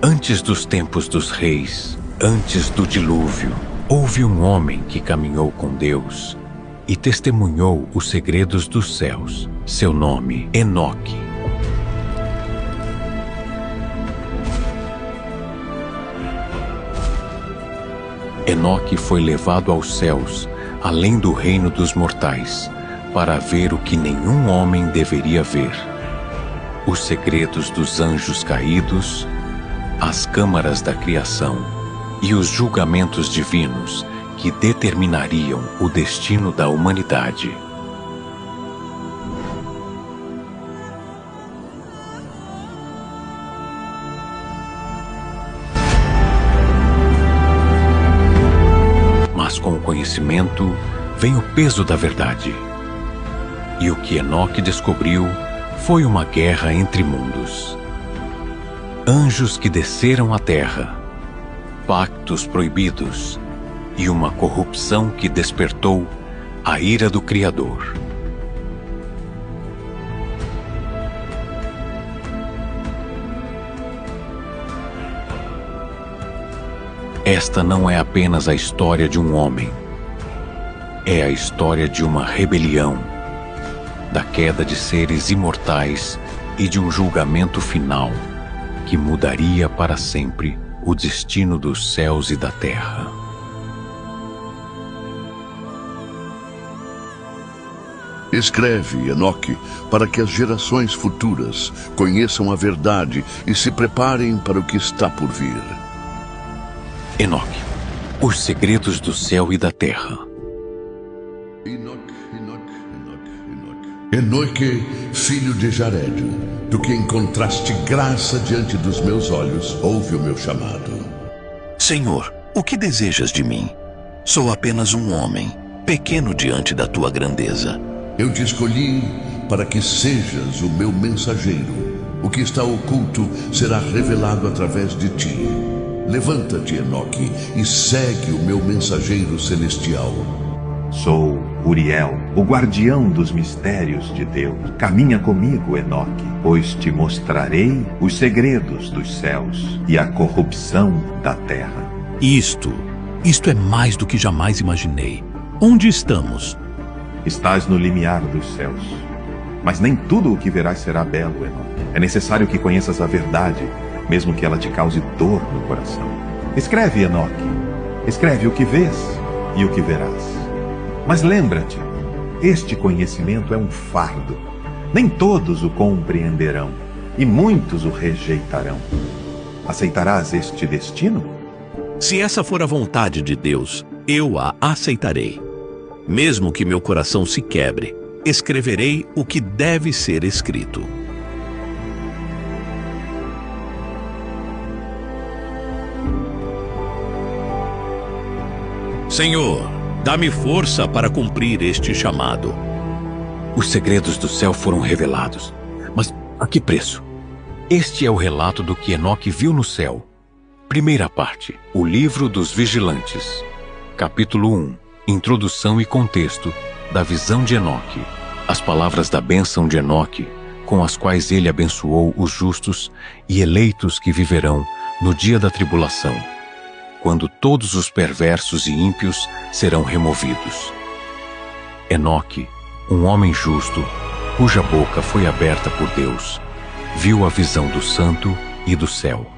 Antes dos tempos dos reis, antes do dilúvio, houve um homem que caminhou com Deus e testemunhou os segredos dos céus. Seu nome, Enoque. Enoque foi levado aos céus, além do reino dos mortais, para ver o que nenhum homem deveria ver: os segredos dos anjos caídos, as câmaras da criação e os julgamentos divinos que determinariam o destino da humanidade. Mas com o conhecimento vem o peso da verdade. E o que Enoque descobriu foi uma guerra entre mundos. Anjos que desceram à terra, pactos proibidos e uma corrupção que despertou a ira do Criador. Esta não é apenas a história de um homem. É a história de uma rebelião, da queda de seres imortais e de um julgamento final que mudaria para sempre o destino dos céus e da terra. Escreve, Enoque, para que as gerações futuras conheçam a verdade e se preparem para o que está por vir. Enoque, os segredos do céu e da terra. Enoque, filho de Jared, do que encontraste graça diante dos meus olhos, ouve o meu chamado. Senhor, o que desejas de mim? Sou apenas um homem, pequeno diante da tua grandeza. Eu te escolhi para que sejas o meu mensageiro. O que está oculto será revelado através de ti. Levanta-te, Enoque, e segue o meu mensageiro celestial. Sou Uriel, o guardião dos mistérios de Deus. Caminha comigo, Enoque, pois te mostrarei os segredos dos céus e a corrupção da terra. Isto é mais do que jamais imaginei. Onde estamos? Estás no limiar dos céus. Mas nem tudo o que verás será belo, Enoque. É necessário que conheças a verdade, mesmo que ela te cause dor no coração. Escreve, Enoque. Escreve o que vês e o que verás. Mas lembra-te, este conhecimento é um fardo. Nem todos o compreenderão, e muitos o rejeitarão. Aceitarás este destino? Se essa for a vontade de Deus, eu a aceitarei. Mesmo que meu coração se quebre, escreverei o que deve ser escrito. Senhor, dá-me força para cumprir este chamado. Os segredos do céu foram revelados. Mas a que preço? Este é o relato do que Enoque viu no céu. Primeira parte, o livro dos vigilantes. Capítulo 1. Introdução e contexto da visão de Enoque. As palavras da bênção de Enoque, com as quais ele abençoou os justos e eleitos que viverão no dia da tribulação, quando todos os perversos e ímpios serão removidos. Enoque, um homem justo, cuja boca foi aberta por Deus, viu a visão do santo e do céu.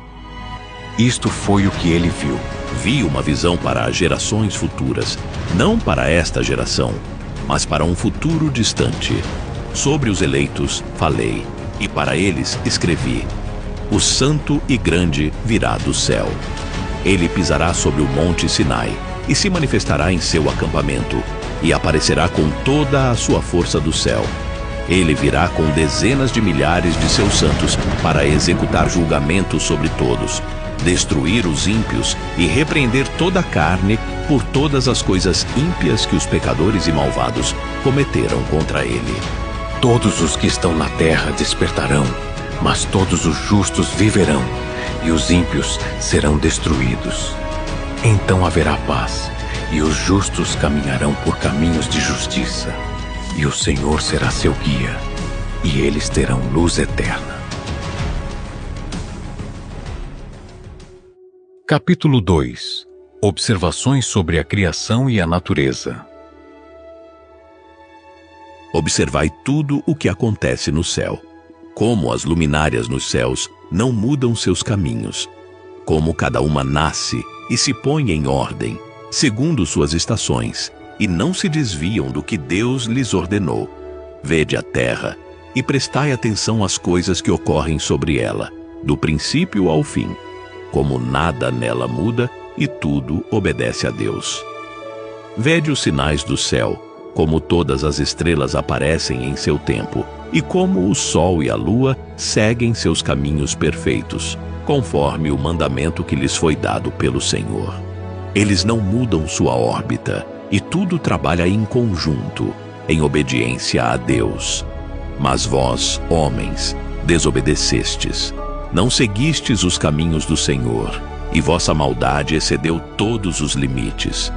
Isto foi o que ele viu. Vi uma visão para as gerações futuras, não para esta geração, mas para um futuro distante. Sobre os eleitos falei, e para eles escrevi: o santo e grande virá do céu. Ele pisará sobre o monte Sinai e se manifestará em seu acampamento, e aparecerá com toda a sua força do céu. Ele virá com dezenas de milhares de seus santos para executar julgamento sobre todos, destruir os ímpios e repreender toda a carne por todas as coisas ímpias que os pecadores e malvados cometeram contra ele. Todos os que estão na terra despertarão, mas todos os justos viverão, e os ímpios serão destruídos. Então haverá paz, e os justos caminharão por caminhos de justiça, e o Senhor será seu guia, e eles terão luz eterna. Capítulo 2. Observações sobre a criação e a natureza. Observai tudo o que acontece no céu. Como as luminárias nos céus não mudam seus caminhos. Como cada uma nasce e se põe em ordem, segundo suas estações, e não se desviam do que Deus lhes ordenou. Vede a terra e prestai atenção às coisas que ocorrem sobre ela, do princípio ao fim. Como nada nela muda e tudo obedece a Deus. Vede os sinais do céu, como todas as estrelas aparecem em seu tempo, e como o sol e a lua seguem seus caminhos perfeitos, conforme o mandamento que lhes foi dado pelo Senhor. Eles não mudam sua órbita, e tudo trabalha em conjunto, em obediência a Deus. Mas vós, homens, desobedecestes. Não seguistes os caminhos do Senhor, e vossa maldade excedeu todos os limites.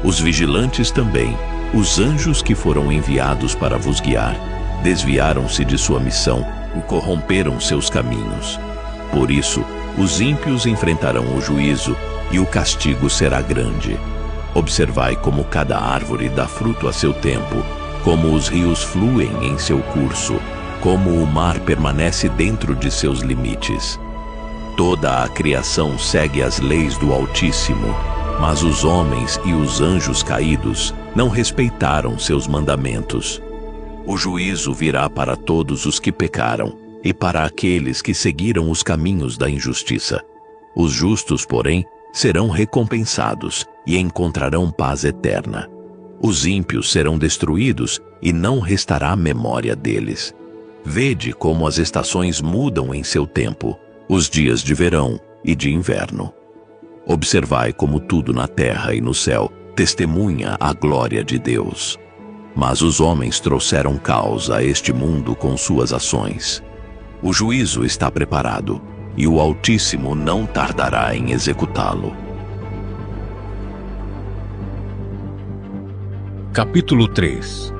Os vigilantes também, os anjos que foram enviados para vos guiar, desviaram-se de sua missão e corromperam seus caminhos. Por isso, os ímpios enfrentarão o juízo, e o castigo será grande. Observai como cada árvore dá fruto a seu tempo, como os rios fluem em seu curso, como o mar permanece dentro de seus limites. Toda a criação segue as leis do Altíssimo, mas os homens e os anjos caídos não respeitaram seus mandamentos. O juízo virá para todos os que pecaram e para aqueles que seguiram os caminhos da injustiça. Os justos, porém, serão recompensados e encontrarão paz eterna. Os ímpios serão destruídos e não restará memória deles. Vede como as estações mudam em seu tempo, os dias de verão e de inverno. Observai como tudo na terra e no céu testemunha a glória de Deus. Mas os homens trouxeram caos a este mundo com suas ações. O juízo está preparado, e o Altíssimo não tardará em executá-lo. Capítulo 3.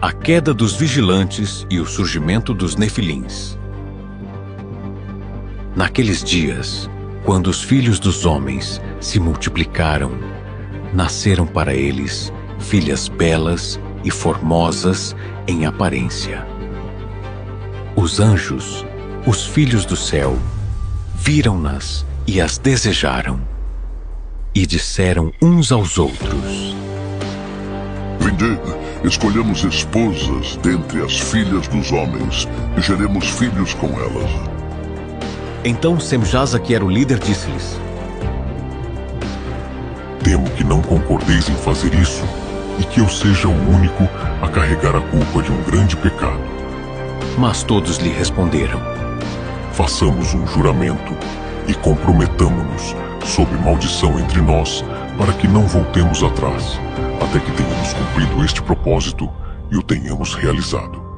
A queda dos vigilantes e o surgimento dos nefilins. Naqueles dias, quando os filhos dos homens se multiplicaram, nasceram para eles filhas belas e formosas em aparência. Os anjos, os filhos do céu, viram-nas e as desejaram, e disseram uns aos outros: Vinde, escolhamos esposas dentre as filhas dos homens, e geremos filhos com elas. Então Semjaza, que era o líder, disse-lhes: Temo que não concordeis em fazer isso, e que eu seja o único a carregar a culpa de um grande pecado. Mas todos lhe responderam: Façamos um juramento e comprometamo-nos sob maldição entre nós, para que não voltemos atrás, até que tenhamos cumprido este propósito e o tenhamos realizado.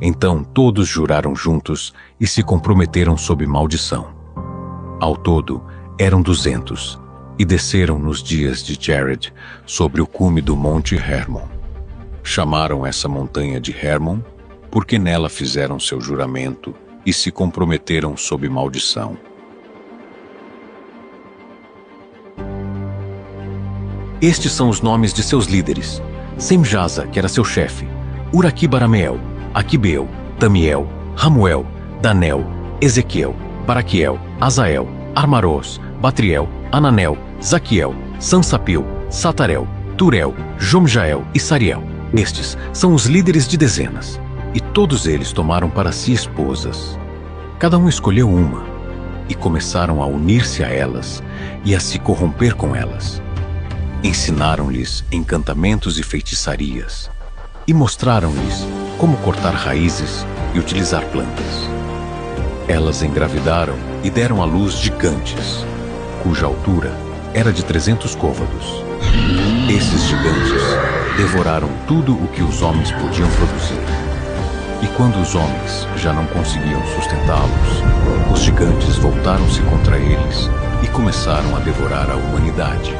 Então todos juraram juntos e se comprometeram sob maldição. Ao todo, eram 200, e desceram nos dias de Jared, sobre o cume do monte Hermon. Chamaram essa montanha de Hermon, porque nela fizeram seu juramento e se comprometeram sob maldição. Estes são os nomes de seus líderes: Semjaza, que era seu chefe, Uraquibarameel, Aquibeu, Tamiel, Ramuel, Danel, Ezequiel, Baraquiel, Azael, Armarós, Batriel, Ananel, Zaquiel, Sansapil, Satarel, Turel, Jomjael e Sariel. Estes são os líderes de dezenas, e todos eles tomaram para si esposas. Cada um escolheu uma, e começaram a unir-se a elas e a se corromper com elas. Ensinaram-lhes encantamentos e feitiçarias, e mostraram-lhes como cortar raízes e utilizar plantas. Elas engravidaram e deram à luz gigantes, cuja altura era de 300 côvados. Esses gigantes devoraram tudo o que os homens podiam produzir. E quando os homens já não conseguiam sustentá-los, os gigantes voltaram-se contra eles e começaram a devorar a humanidade.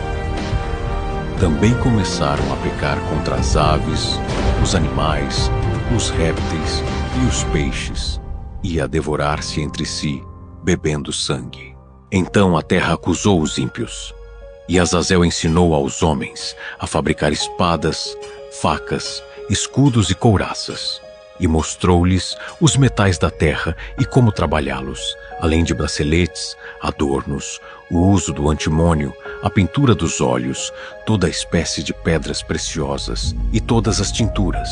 Também começaram a pecar contra as aves, os animais, os répteis e os peixes, e a devorar-se entre si, bebendo sangue. Então a terra acusou os ímpios, e Azazel ensinou aos homens a fabricar espadas, facas, escudos e couraças, e mostrou-lhes os metais da terra e como trabalhá-los, além de braceletes, adornos, o uso do antimônio, a pintura dos olhos, toda a espécie de pedras preciosas e todas as tinturas.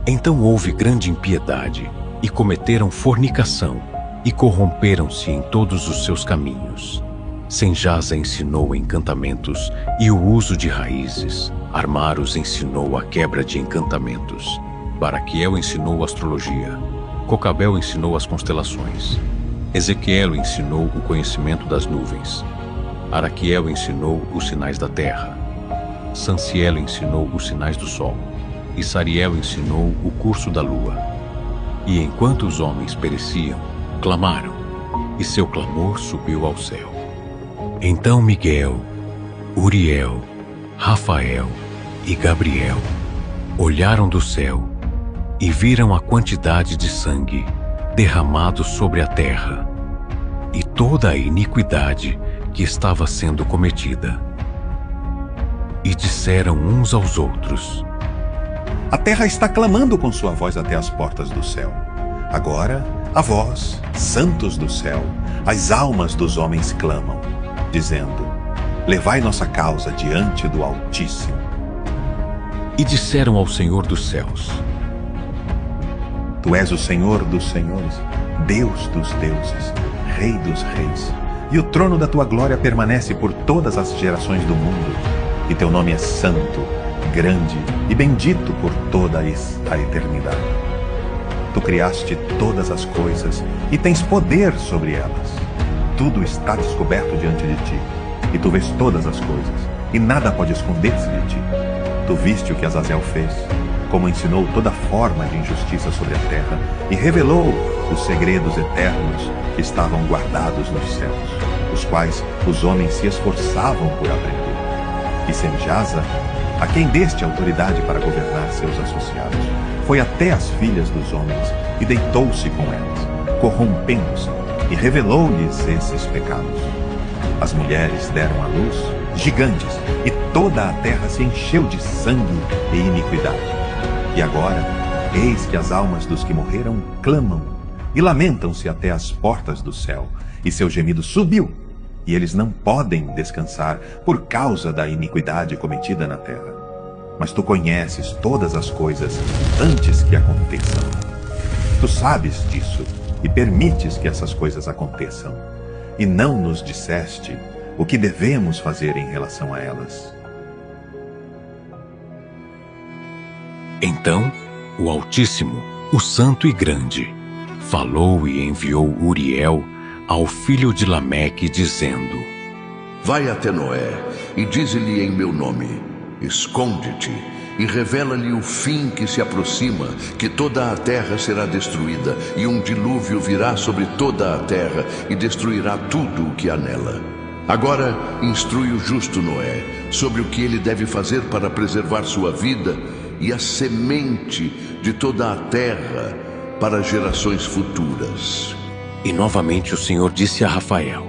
Então houve grande impiedade, e cometeram fornicação, e corromperam-se em todos os seus caminhos. Senjaza ensinou encantamentos e o uso de raízes. Armaros ensinou a quebra de encantamentos. Baraquiel ensinou astrologia. Cocabel ensinou as constelações. Ezequiel ensinou o conhecimento das nuvens. Araquiel ensinou os sinais da terra. Sanciel ensinou os sinais do sol. E Sariel ensinou o curso da lua. E enquanto os homens pereciam, clamaram, e seu clamor subiu ao céu. Então Miguel, Uriel, Rafael e Gabriel olharam do céu e viram a quantidade de sangue derramado sobre a terra e toda a iniquidade que estava sendo cometida. E disseram uns aos outros: A terra está clamando com sua voz até as portas do céu. Agora, a vós, santos do céu, as almas dos homens clamam, dizendo: Levai nossa causa diante do Altíssimo. E disseram ao Senhor dos céus: Tu és o Senhor dos senhores, Deus dos deuses, Rei dos reis, e o trono da tua glória permanece por todas as gerações do mundo, e teu nome é santo, grande e bendito por toda a eternidade. Tu criaste todas as coisas e tens poder sobre elas. Tudo está descoberto diante de ti, e tu vês todas as coisas, e nada pode esconder-se de ti. Tu viste o que Azazel fez, como ensinou toda forma de injustiça sobre a terra, e revelou os segredos eternos que estavam guardados nos céus, os quais os homens se esforçavam por aprender. E Senjaza, a quem deste autoridade para governar seus associados, foi até as filhas dos homens e deitou-se com elas, corrompendo-se, e revelou-lhes esses pecados. As mulheres deram à luz gigantes, e toda a terra se encheu de sangue e iniquidade. E agora, eis que as almas dos que morreram clamam, e lamentam-se até as portas do céu, e seu gemido subiu, e eles não podem descansar por causa da iniquidade cometida na terra. Mas tu conheces todas as coisas antes que aconteçam. Tu sabes disso, e permites que essas coisas aconteçam, e não nos disseste o que devemos fazer em relação a elas. Então o Altíssimo, o Santo e Grande, falou e enviou Uriel ao filho de Lameque, dizendo: Vai até Noé e dize-lhe em meu nome: esconde-te e revela-lhe o fim que se aproxima, que toda a terra será destruída, e um dilúvio virá sobre toda a terra e destruirá tudo o que há nela. Agora instrui o justo Noé sobre o que ele deve fazer para preservar sua vida e a semente de toda a terra para gerações futuras. E novamente o Senhor disse a Rafael: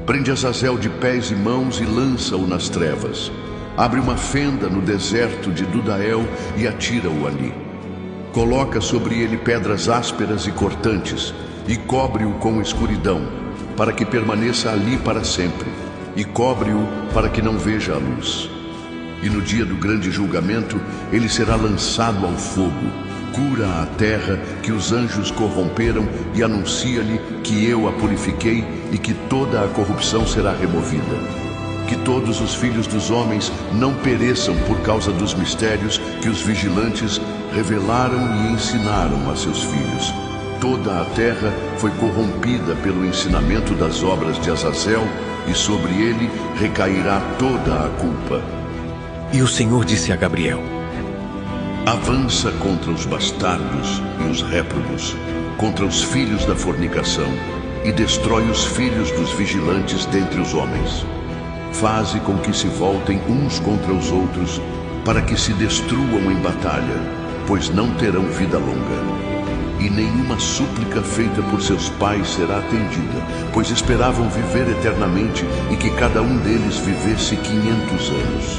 Prende Azazel de pés e mãos e lança-o nas trevas. Abre uma fenda no deserto de Dudael e atira-o ali. Coloca sobre ele pedras ásperas e cortantes e cobre-o com escuridão, para que permaneça ali para sempre, e cobre-o para que não veja a luz. E no dia do grande julgamento, ele será lançado ao fogo. Cura a terra que os anjos corromperam e anuncia-lhe que eu a purifiquei e que toda a corrupção será removida. Que todos os filhos dos homens não pereçam por causa dos mistérios que os vigilantes revelaram e ensinaram a seus filhos. Toda a terra foi corrompida pelo ensinamento das obras de Azazel, e sobre ele recairá toda a culpa. E o Senhor disse a Gabriel: Avança contra os bastardos e os réprobos, contra os filhos da fornicação, e destrói os filhos dos vigilantes dentre os homens. Faze com que se voltem uns contra os outros, para que se destruam em batalha, pois não terão vida longa. e nenhuma súplica feita por seus pais será atendida, pois esperavam viver eternamente e que cada um deles vivesse 500 anos.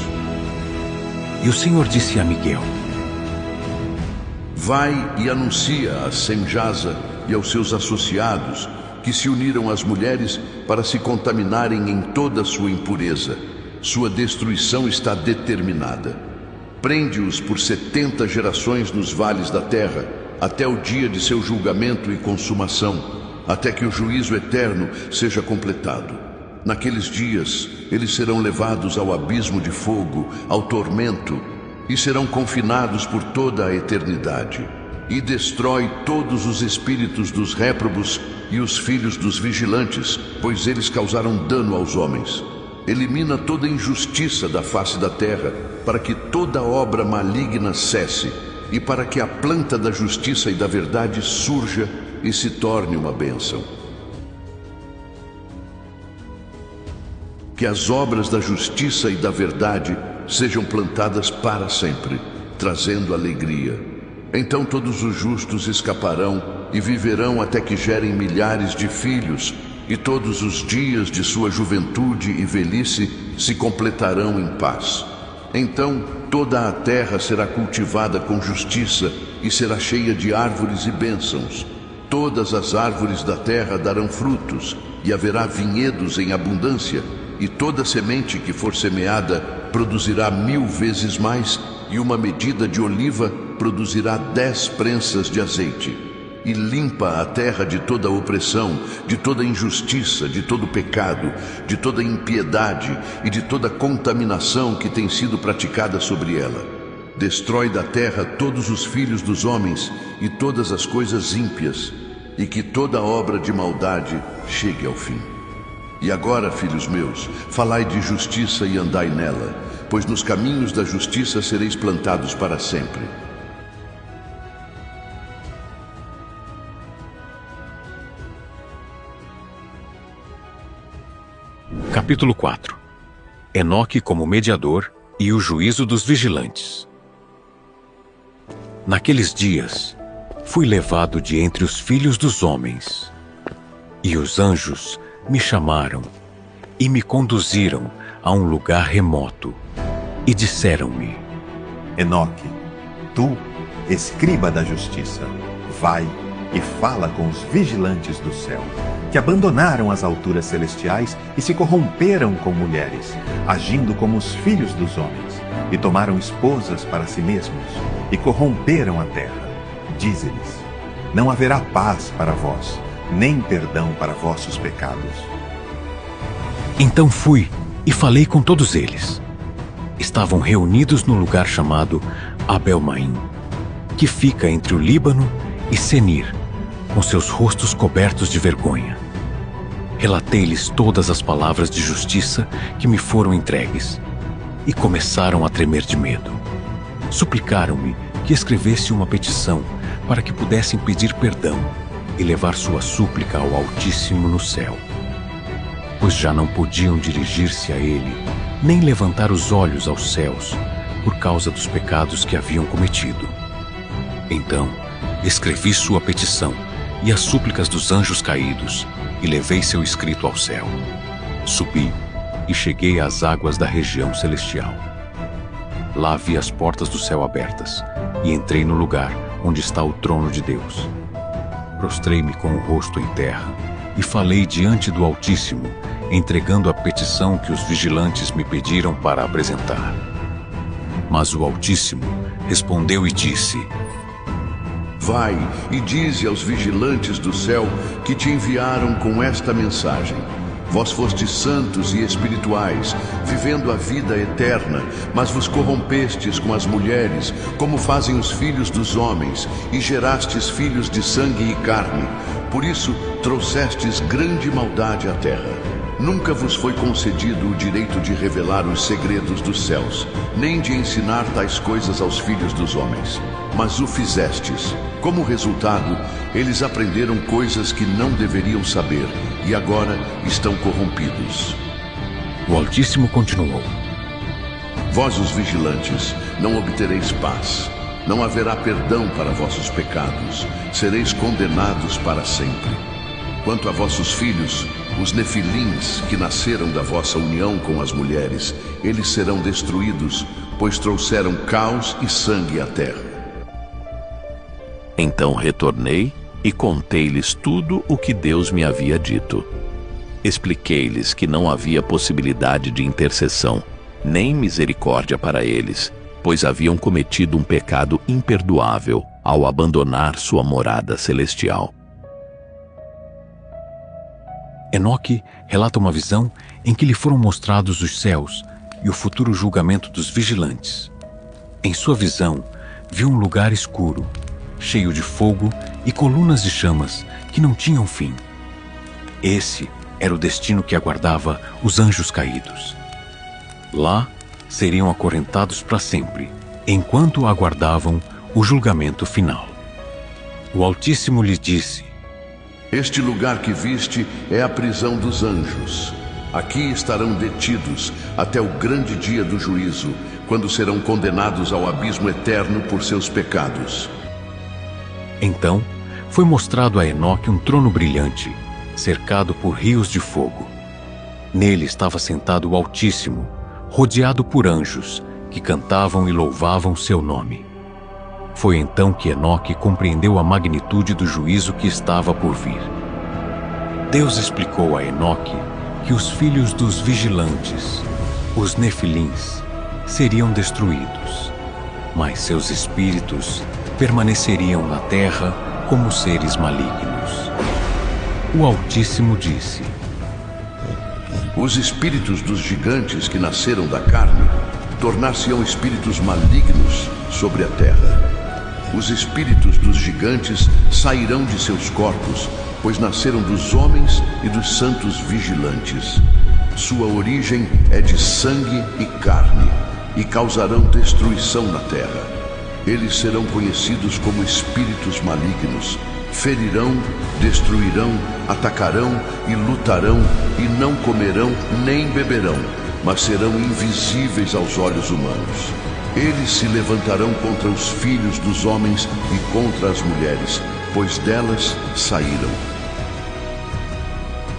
E o Senhor disse a Miguel: Vai e anuncia a Semjasa e aos seus associados que se uniram às mulheres para se contaminarem em toda a sua impureza. Sua destruição está determinada. Prende-os por 70 gerações nos vales da terra, até o dia de seu julgamento e consumação, até que o juízo eterno seja completado. Naqueles dias, eles serão levados ao abismo de fogo, ao tormento, e serão confinados por toda a eternidade. E destrói todos os espíritos dos réprobos e os filhos dos vigilantes, pois eles causaram dano aos homens. Elimina toda injustiça da face da terra, para que toda obra maligna cesse, e para que a planta da justiça e da verdade surja e se torne uma bênção. Que as obras da justiça e da verdade sejam plantadas para sempre, trazendo alegria. Então todos os justos escaparão e viverão até que gerem milhares de filhos, e todos os dias de sua juventude e velhice se completarão em paz. Então toda a terra será cultivada com justiça e será cheia de árvores e bênçãos. Todas as árvores da terra darão frutos, e haverá vinhedos em abundância, e toda semente que for semeada produzirá 1000 vezes mais, e uma medida de oliva produzirá 10 prensas de azeite. E limpa a terra de toda opressão, de toda injustiça, de todo pecado, de toda impiedade e de toda contaminação que tem sido praticada sobre ela. Destrói da terra todos os filhos dos homens e todas as coisas ímpias, e que toda obra de maldade chegue ao fim. E agora, filhos meus, falai de justiça e andai nela, pois nos caminhos da justiça sereis plantados para sempre. Capítulo 4. Enoque como mediador e o juízo dos vigilantes. Naqueles dias, fui levado de entre os filhos dos homens, e os anjos me chamaram e me conduziram a um lugar remoto, e disseram-me: Enoque, tu, escriba da justiça, vai e fala com os vigilantes do céu, que abandonaram as alturas celestiais e se corromperam com mulheres, agindo como os filhos dos homens, e tomaram esposas para si mesmos, e corromperam a terra. Dize-lhes: não haverá paz para vós, nem perdão para vossos pecados. Então fui e falei com todos eles. Estavam reunidos no lugar chamado Abel-Maim, que fica entre o Líbano e Senir, com seus rostos cobertos de vergonha. Relatei-lhes todas as palavras de justiça que me foram entregues, e começaram a tremer de medo. Suplicaram-me que escrevesse uma petição para que pudessem pedir perdão e levar sua súplica ao Altíssimo no céu, pois já não podiam dirigir-se a ele, nem levantar os olhos aos céus, por causa dos pecados que haviam cometido. Então escrevi sua petição e as súplicas dos anjos caídos, e levei seu escrito ao céu. Subi e cheguei às águas da região celestial. Lá vi as portas do céu abertas, e entrei no lugar onde está o trono de Deus. Prostrei-me com o rosto em terra, e falei diante do Altíssimo, entregando a petição que os vigilantes me pediram para apresentar. Mas o Altíssimo respondeu e disse: Vai e dize aos vigilantes do céu que te enviaram com esta mensagem. Vós fostes santos e espirituais, vivendo a vida eterna, mas vos corrompestes com as mulheres, como fazem os filhos dos homens, e gerastes filhos de sangue e carne. Por isso trouxestes grande maldade à terra. Nunca vos foi concedido o direito de revelar os segredos dos céus, nem de ensinar tais coisas aos filhos dos homens. Mas o fizestes. Como resultado, eles aprenderam coisas que não deveriam saber, e agora estão corrompidos. O Altíssimo continuou: Vós, os vigilantes, não obtereis paz. Não haverá perdão para vossos pecados, sereis condenados para sempre. Quanto a vossos filhos, os nefilins que nasceram da vossa união com as mulheres, eles serão destruídos, pois trouxeram caos e sangue à terra. Então retornei e contei-lhes tudo o que Deus me havia dito. Expliquei-lhes que não havia possibilidade de intercessão, nem misericórdia para eles, pois haviam cometido um pecado imperdoável ao abandonar sua morada celestial. Enoque relata uma visão em que lhe foram mostrados os céus e o futuro julgamento dos vigilantes. Em sua visão, viu um lugar escuro, cheio de fogo e colunas de chamas que não tinham fim. Esse era o destino que aguardava os anjos caídos. Lá seriam acorrentados para sempre, enquanto aguardavam o julgamento final. O Altíssimo lhe disse: Este lugar que viste é a prisão dos anjos. Aqui estarão detidos até o grande dia do juízo, quando serão condenados ao abismo eterno por seus pecados. Então foi mostrado a Enoque um trono brilhante, cercado por rios de fogo. Nele estava sentado o Altíssimo, rodeado por anjos, que cantavam e louvavam seu nome. Foi então que Enoque compreendeu a magnitude do juízo que estava por vir. Deus explicou a Enoque que os filhos dos vigilantes, os nefilins, seriam destruídos, mas seus espíritos permaneceriam na terra como seres malignos. O Altíssimo disse: Os espíritos dos gigantes que nasceram da carne tornar-se-ão espíritos malignos sobre a terra. Os espíritos dos gigantes sairão de seus corpos, pois nasceram dos homens e dos santos vigilantes. Sua origem é de sangue e carne, e causarão destruição na terra. Eles serão conhecidos como espíritos malignos. Ferirão, destruirão, atacarão e lutarão, e não comerão nem beberão, mas serão invisíveis aos olhos humanos. Eles se levantarão contra os filhos dos homens e contra as mulheres, pois delas saíram.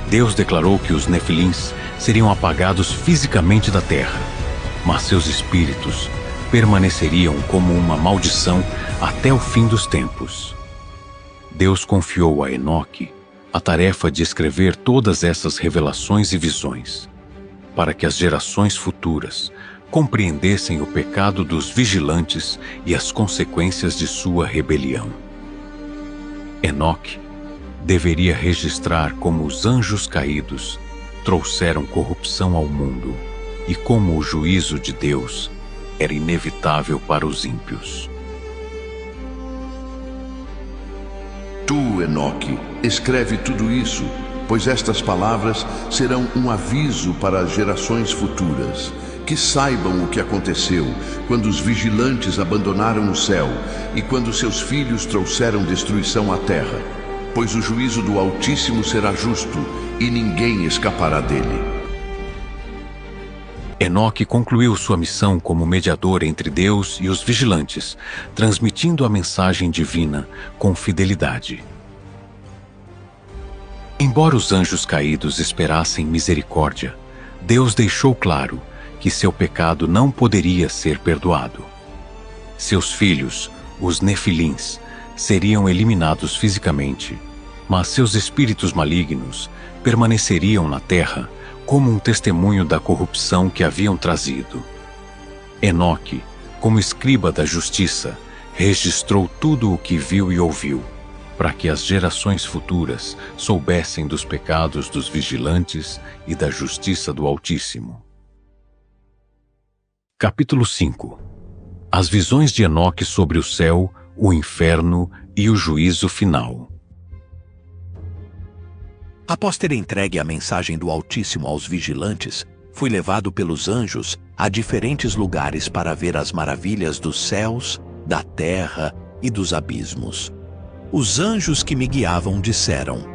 Deus declarou que os nefilins seriam apagados fisicamente da terra, mas seus espíritos permaneceriam como uma maldição até o fim dos tempos. Deus confiou a Enoque a tarefa de escrever todas essas revelações e visões, para que as gerações futuras compreendessem o pecado dos vigilantes e as consequências de sua rebelião. Enoque deveria registrar como os anjos caídos trouxeram corrupção ao mundo e como o juízo de Deus era inevitável para os ímpios. Tu, Enoque, escreve tudo isso, pois estas palavras serão um aviso para as gerações futuras, que saibam o que aconteceu quando os vigilantes abandonaram o céu e quando seus filhos trouxeram destruição à terra, pois o juízo do Altíssimo será justo e ninguém escapará dele. Enoque concluiu sua missão como mediador entre Deus e os vigilantes, transmitindo a mensagem divina com fidelidade. Embora os anjos caídos esperassem misericórdia, Deus deixou claro que seu pecado não poderia ser perdoado. Seus filhos, os nefilins, seriam eliminados fisicamente, mas seus espíritos malignos permaneceriam na terra como um testemunho da corrupção que haviam trazido. Enoque, como escriba da justiça, registrou tudo o que viu e ouviu, para que as gerações futuras soubessem dos pecados dos vigilantes e da justiça do Altíssimo. Capítulo 5. As visões de Enoque sobre o céu, o inferno e o juízo final. Após ter entregue a mensagem do Altíssimo aos vigilantes, fui levado pelos anjos a diferentes lugares para ver as maravilhas dos céus, da terra e dos abismos. Os anjos que me guiavam disseram: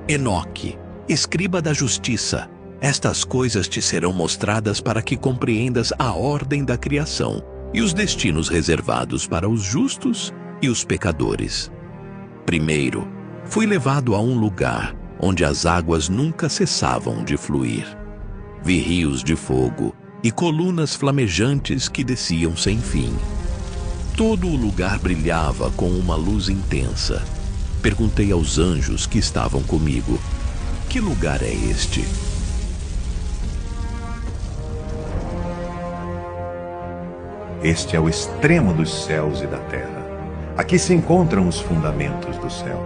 Enoque, escriba da justiça, estas coisas te serão mostradas para que compreendas a ordem da criação e os destinos reservados para os justos e os pecadores. Primeiro, fui levado a um lugar onde as águas nunca cessavam de fluir. Vi rios de fogo e colunas flamejantes que desciam sem fim. Todo o lugar brilhava com uma luz intensa. Perguntei aos anjos que estavam comigo: que lugar é este? Este é o extremo dos céus e da terra. Aqui se encontram os fundamentos do céu.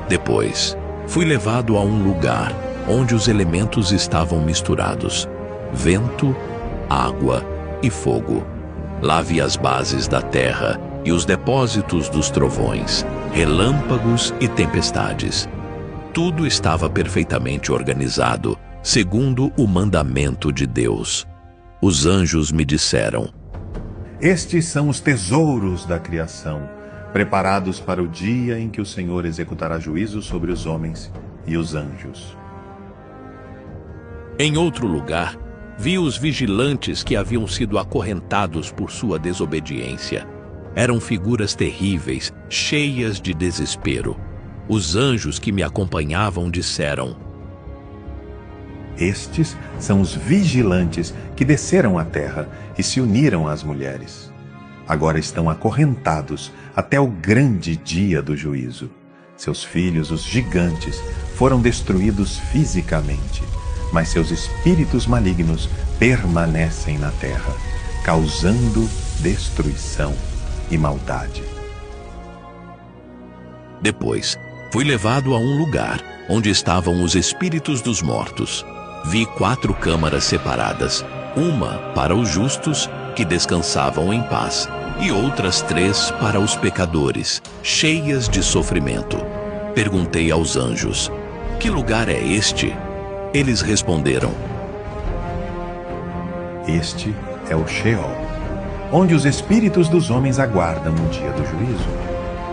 Depois, fui levado a um lugar onde os elementos estavam misturados: vento, água e fogo. Lá vi as bases da terra e os depósitos dos trovões, relâmpagos e tempestades. Tudo estava perfeitamente organizado, segundo o mandamento de Deus. Os anjos me disseram: Estes são os tesouros da criação, preparados para o dia em que o Senhor executará juízo sobre os homens e os anjos. Em outro lugar, vi os vigilantes que haviam sido acorrentados por sua desobediência. Eram figuras terríveis, cheias de desespero. Os anjos que me acompanhavam disseram: Estes são os vigilantes que desceram à terra e se uniram às mulheres. Agora estão acorrentados até o grande dia do juízo. Seus filhos, os gigantes, foram destruídos fisicamente, mas seus espíritos malignos permanecem na terra, causando destruição e maldade. Depois, fui levado a um lugar onde estavam os espíritos dos mortos. Vi 4 câmaras separadas, uma para os justos, que descansavam em paz, e outras 3 para os pecadores, cheias de sofrimento. Perguntei aos anjos: que lugar é este? Eles responderam: Este é o Sheol, onde os espíritos dos homens aguardam o dia do juízo.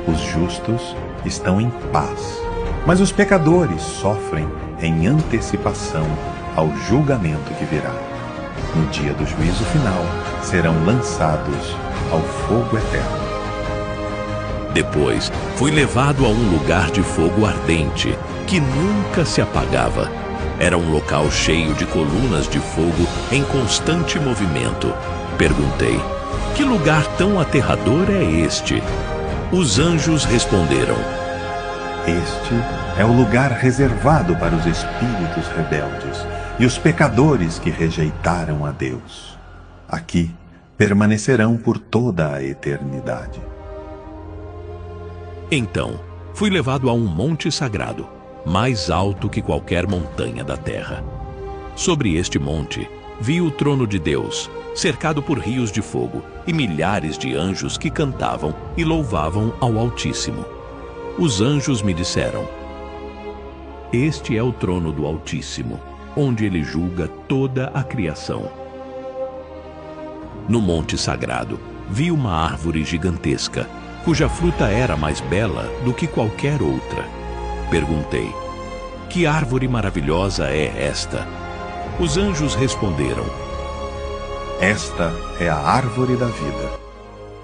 Os justos estão em paz, mas os pecadores sofrem em antecipação ao julgamento que virá. No dia do juízo final, serão lançados ao fogo eterno. Depois, fui levado a um lugar de fogo ardente, que nunca se apagava. Era um local cheio de colunas de fogo em constante movimento. Perguntei: que lugar tão aterrador é este? Os anjos responderam: Este é o lugar reservado para os espíritos rebeldes e os pecadores que rejeitaram a Deus. Aqui permanecerão por toda a eternidade. Então, fui levado a um monte sagrado, mais alto que qualquer montanha da terra. Sobre este monte, vi o trono de Deus, cercado por rios de fogo, e milhares de anjos que cantavam e louvavam ao Altíssimo. Os anjos me disseram: Este é o trono do Altíssimo, onde ele julga toda a criação. No monte sagrado, vi uma árvore gigantesca, cuja fruta era mais bela do que qualquer outra. Perguntei: que árvore maravilhosa é esta? Os anjos responderam: Esta é a árvore da vida.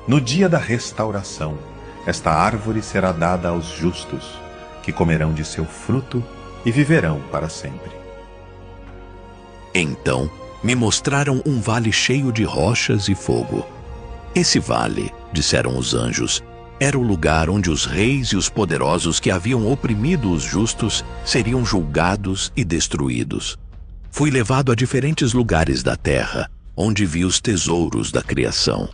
No dia da restauração, esta árvore será dada aos justos, que comerão de seu fruto e viverão para sempre. Então, me mostraram um vale cheio de rochas e fogo. Esse vale, disseram os anjos, era o lugar onde os reis e os poderosos que haviam oprimido os justos seriam julgados e destruídos. Fui levado a diferentes lugares da terra, onde vi os tesouros da criação.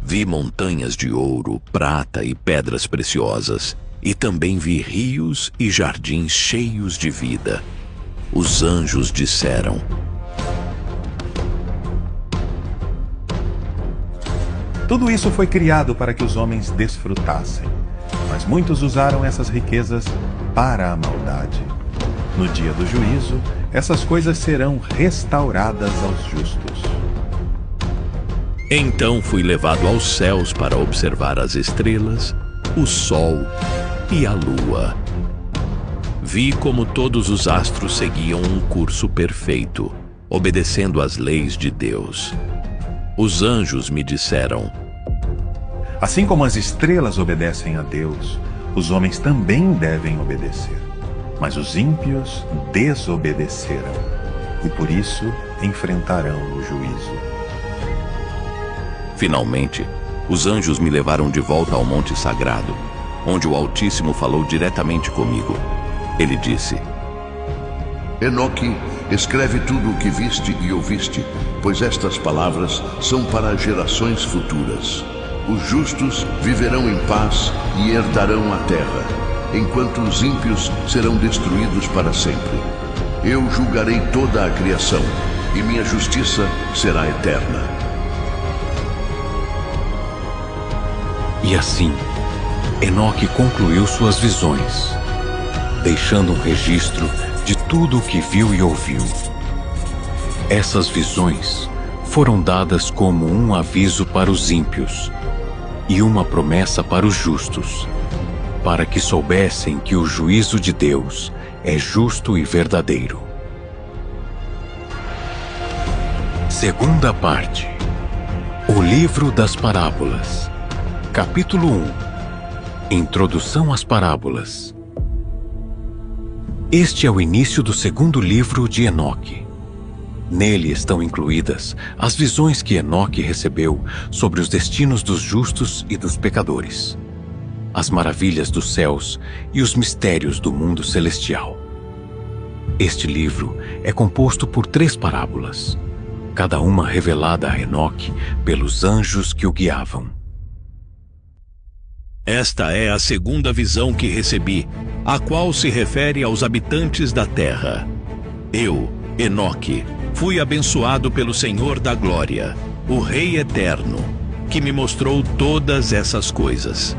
Vi montanhas de ouro, prata e pedras preciosas, e também vi rios e jardins cheios de vida. Os anjos disseram: Tudo isso foi criado para que os homens desfrutassem, mas muitos usaram essas riquezas para a maldade. No dia do juízo, essas coisas serão restauradas aos justos. Então fui levado aos céus para observar as estrelas, o sol e a lua. Vi como todos os astros seguiam um curso perfeito, obedecendo às leis de Deus. Os anjos me disseram: Assim como as estrelas obedecem a Deus, os homens também devem obedecer. Mas os ímpios desobedeceram, e por isso enfrentarão o juízo. Finalmente, os anjos me levaram de volta ao Monte Sagrado, onde o Altíssimo falou diretamente comigo. Ele disse: Enoque, escreve tudo o que viste e ouviste, pois estas palavras são para gerações futuras. Os justos viverão em paz e herdarão a terra, enquanto os ímpios serão destruídos para sempre. Eu julgarei toda a criação, e minha justiça será eterna. E assim, Enoque concluiu suas visões, deixando um registro de tudo o que viu e ouviu. Essas visões foram dadas como um aviso para os ímpios e uma promessa para os justos, para que soubessem que o juízo de Deus é justo e verdadeiro. Segunda parte. O Livro das Parábolas. Capítulo 1. Introdução às Parábolas. Este é o início do segundo livro de Enoque. Nele estão incluídas as visões que Enoque recebeu sobre os destinos dos justos e dos pecadores, as maravilhas dos céus e os mistérios do mundo celestial. Este livro é composto por 3 parábolas, cada uma revelada a Enoque pelos anjos que o guiavam. Esta é a segunda visão que recebi, a qual se refere aos habitantes da terra. Eu, Enoque, fui abençoado pelo Senhor da Glória, o Rei Eterno, que me mostrou todas essas coisas.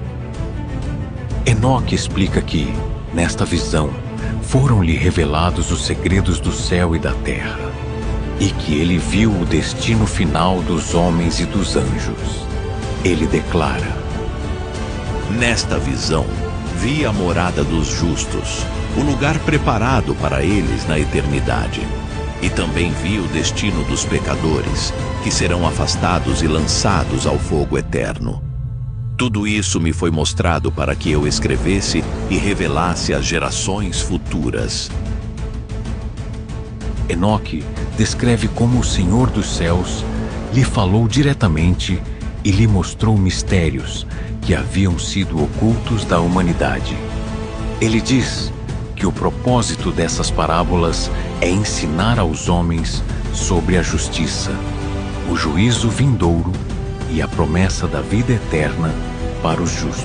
Enoque explica que, nesta visão, foram-lhe revelados os segredos do céu e da terra, e que ele viu o destino final dos homens e dos anjos. Ele declara: Nesta visão, vi a morada dos justos, o lugar preparado para eles na eternidade. E também vi o destino dos pecadores, que serão afastados e lançados ao fogo eterno. Tudo isso me foi mostrado para que eu escrevesse e revelasse às gerações futuras. Enoque descreve como o Senhor dos céus lhe falou diretamente e lhe mostrou mistérios que haviam sido ocultos da humanidade. Ele diz que o propósito dessas parábolas é ensinar aos homens sobre a justiça, o juízo vindouro e a promessa da vida eterna para os justos.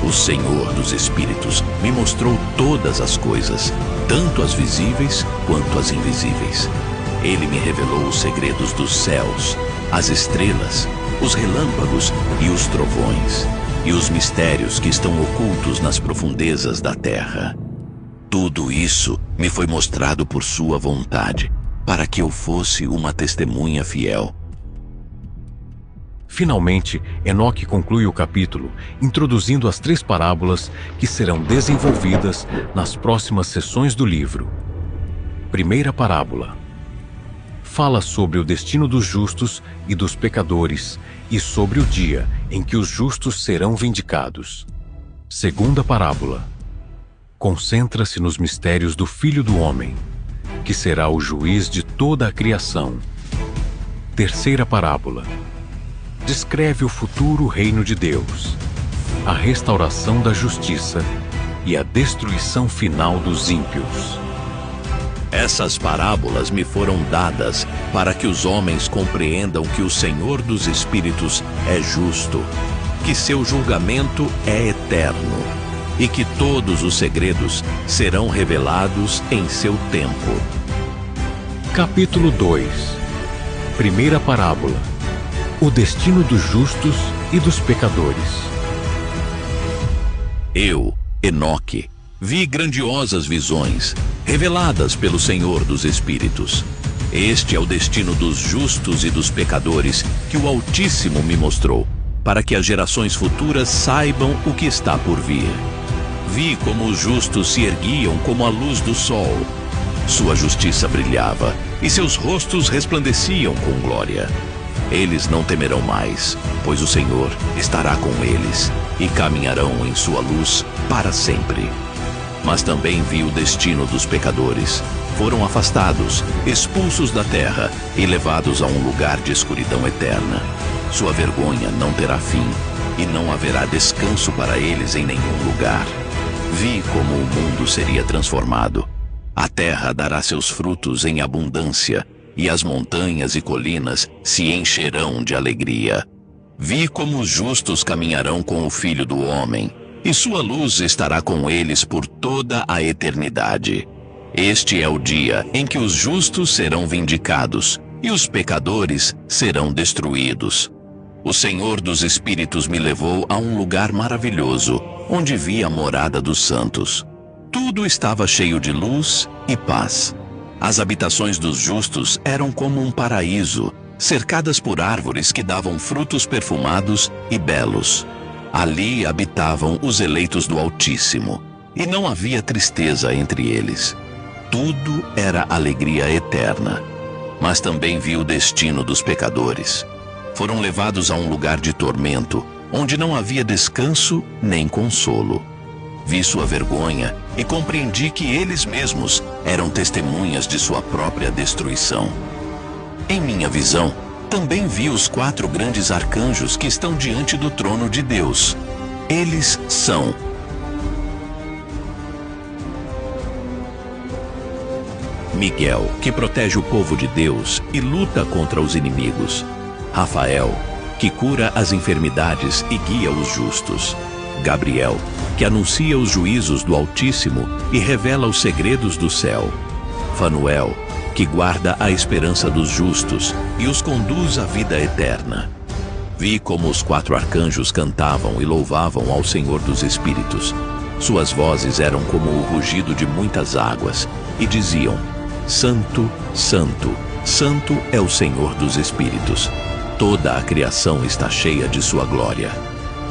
O Senhor dos Espíritos me mostrou todas as coisas, tanto as visíveis quanto as invisíveis. Ele me revelou os segredos dos céus, as estrelas, os relâmpagos e os trovões, e os mistérios que estão ocultos nas profundezas da terra. Tudo isso me foi mostrado por sua vontade, para que eu fosse uma testemunha fiel. Finalmente, Enoque conclui o capítulo introduzindo as 3 parábolas que serão desenvolvidas nas próximas sessões do livro. Primeira parábola. Fala sobre o destino dos justos e dos pecadores e sobre o dia em que os justos serão vindicados. Segunda parábola. Concentra-se nos mistérios do Filho do Homem, que será o juiz de toda a criação. Terceira parábola. Descreve o futuro reino de Deus, a restauração da justiça e a destruição final dos ímpios. Essas parábolas me foram dadas para que os homens compreendam que o Senhor dos Espíritos é justo, que seu julgamento é eterno e que todos os segredos serão revelados em seu tempo. Capítulo 2. Primeira parábola. O destino dos justos e dos pecadores. Eu, Enoque, vi grandiosas visões, reveladas pelo Senhor dos Espíritos. Este é o destino dos justos e dos pecadores que o Altíssimo me mostrou, para que as gerações futuras saibam o que está por vir. Vi como os justos se erguiam como a luz do sol, Sua justiça brilhava e seus rostos resplandeciam com glória. Eles não temerão mais, pois o Senhor estará com eles e caminharão em sua luz para sempre. Mas também vi o destino dos pecadores. Foram afastados, expulsos da terra e levados a um lugar de escuridão eterna. Sua vergonha não terá fim e não haverá descanso para eles em nenhum lugar. Vi como o mundo seria transformado. A terra dará seus frutos em abundância e as montanhas e colinas se encherão de alegria. Vi como os justos caminharão com o Filho do Homem, e sua luz estará com eles por toda a eternidade. Este é o dia em que os justos serão vindicados e os pecadores serão destruídos. O Senhor dos Espíritos me levou a um lugar maravilhoso, onde vi a morada dos santos. Tudo estava cheio de luz e paz. As habitações dos justos eram como um paraíso, cercadas por árvores que davam frutos perfumados e belos. Ali habitavam os eleitos do Altíssimo, e não havia tristeza entre eles. Tudo era alegria eterna. Mas também vi o destino dos pecadores. Foram levados a um lugar de tormento, onde não havia descanso nem consolo. Vi sua vergonha e compreendi que eles mesmos eram testemunhas de sua própria destruição. Em minha visão, também vi os 4 grandes arcanjos que estão diante do trono de Deus. Eles são Miguel, que protege o povo de Deus e luta contra os inimigos. Rafael, que cura as enfermidades e guia os justos. Gabriel, que anuncia os juízos do Altíssimo e revela os segredos do céu. Fanuel, que guarda a esperança dos justos e os conduz à vida eterna. Vi como os 4 arcanjos cantavam e louvavam ao Senhor dos Espíritos. Suas vozes eram como o rugido de muitas águas e diziam: Santo, Santo, Santo é o Senhor dos Espíritos. Toda a criação está cheia de sua glória.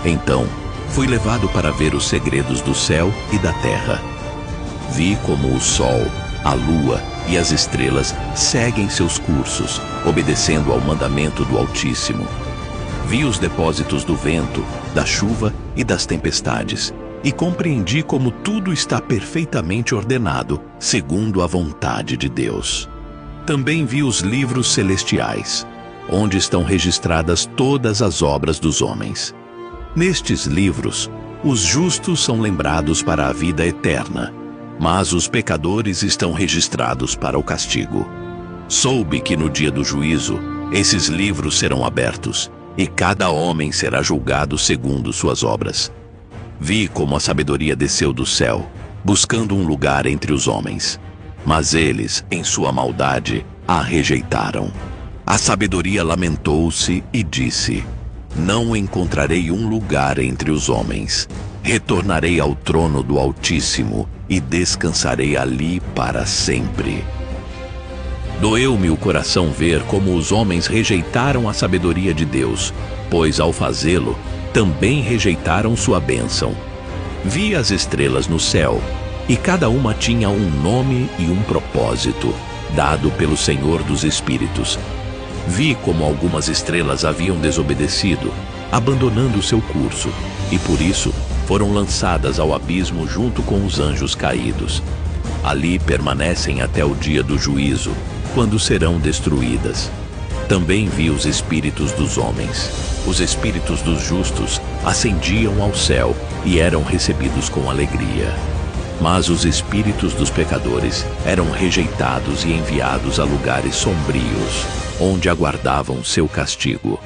Então, fui levado para ver os segredos do céu e da terra. Vi como o sol, a lua e as estrelas seguem seus cursos, obedecendo ao mandamento do Altíssimo. Vi os depósitos do vento, da chuva e das tempestades, e compreendi como tudo está perfeitamente ordenado, segundo a vontade de Deus. Também vi os livros celestiais, onde estão registradas todas as obras dos homens. Nestes livros, os justos são lembrados para a vida eterna, mas os pecadores estão registrados para o castigo. Soube que no dia do juízo, esses livros serão abertos, e cada homem será julgado segundo suas obras. Vi como a sabedoria desceu do céu, buscando um lugar entre os homens. Mas eles, em sua maldade, a rejeitaram. A sabedoria lamentou-se e disse: Não encontrarei um lugar entre os homens. Retornarei ao trono do Altíssimo e descansarei ali para sempre. Doeu-me o coração ver como os homens rejeitaram a sabedoria de Deus, pois ao fazê-lo, também rejeitaram sua bênção. Vi as estrelas no céu, e cada uma tinha um nome e um propósito, dado pelo Senhor dos Espíritos. Vi como algumas estrelas haviam desobedecido, abandonando seu curso, e por isso foram lançadas ao abismo junto com os anjos caídos. Ali permanecem até o dia do juízo, quando serão destruídas. Também vi os espíritos dos homens. Os espíritos dos justos ascendiam ao céu e eram recebidos com alegria. Mas os espíritos dos pecadores eram rejeitados e enviados a lugares sombrios, onde aguardavam seu castigo.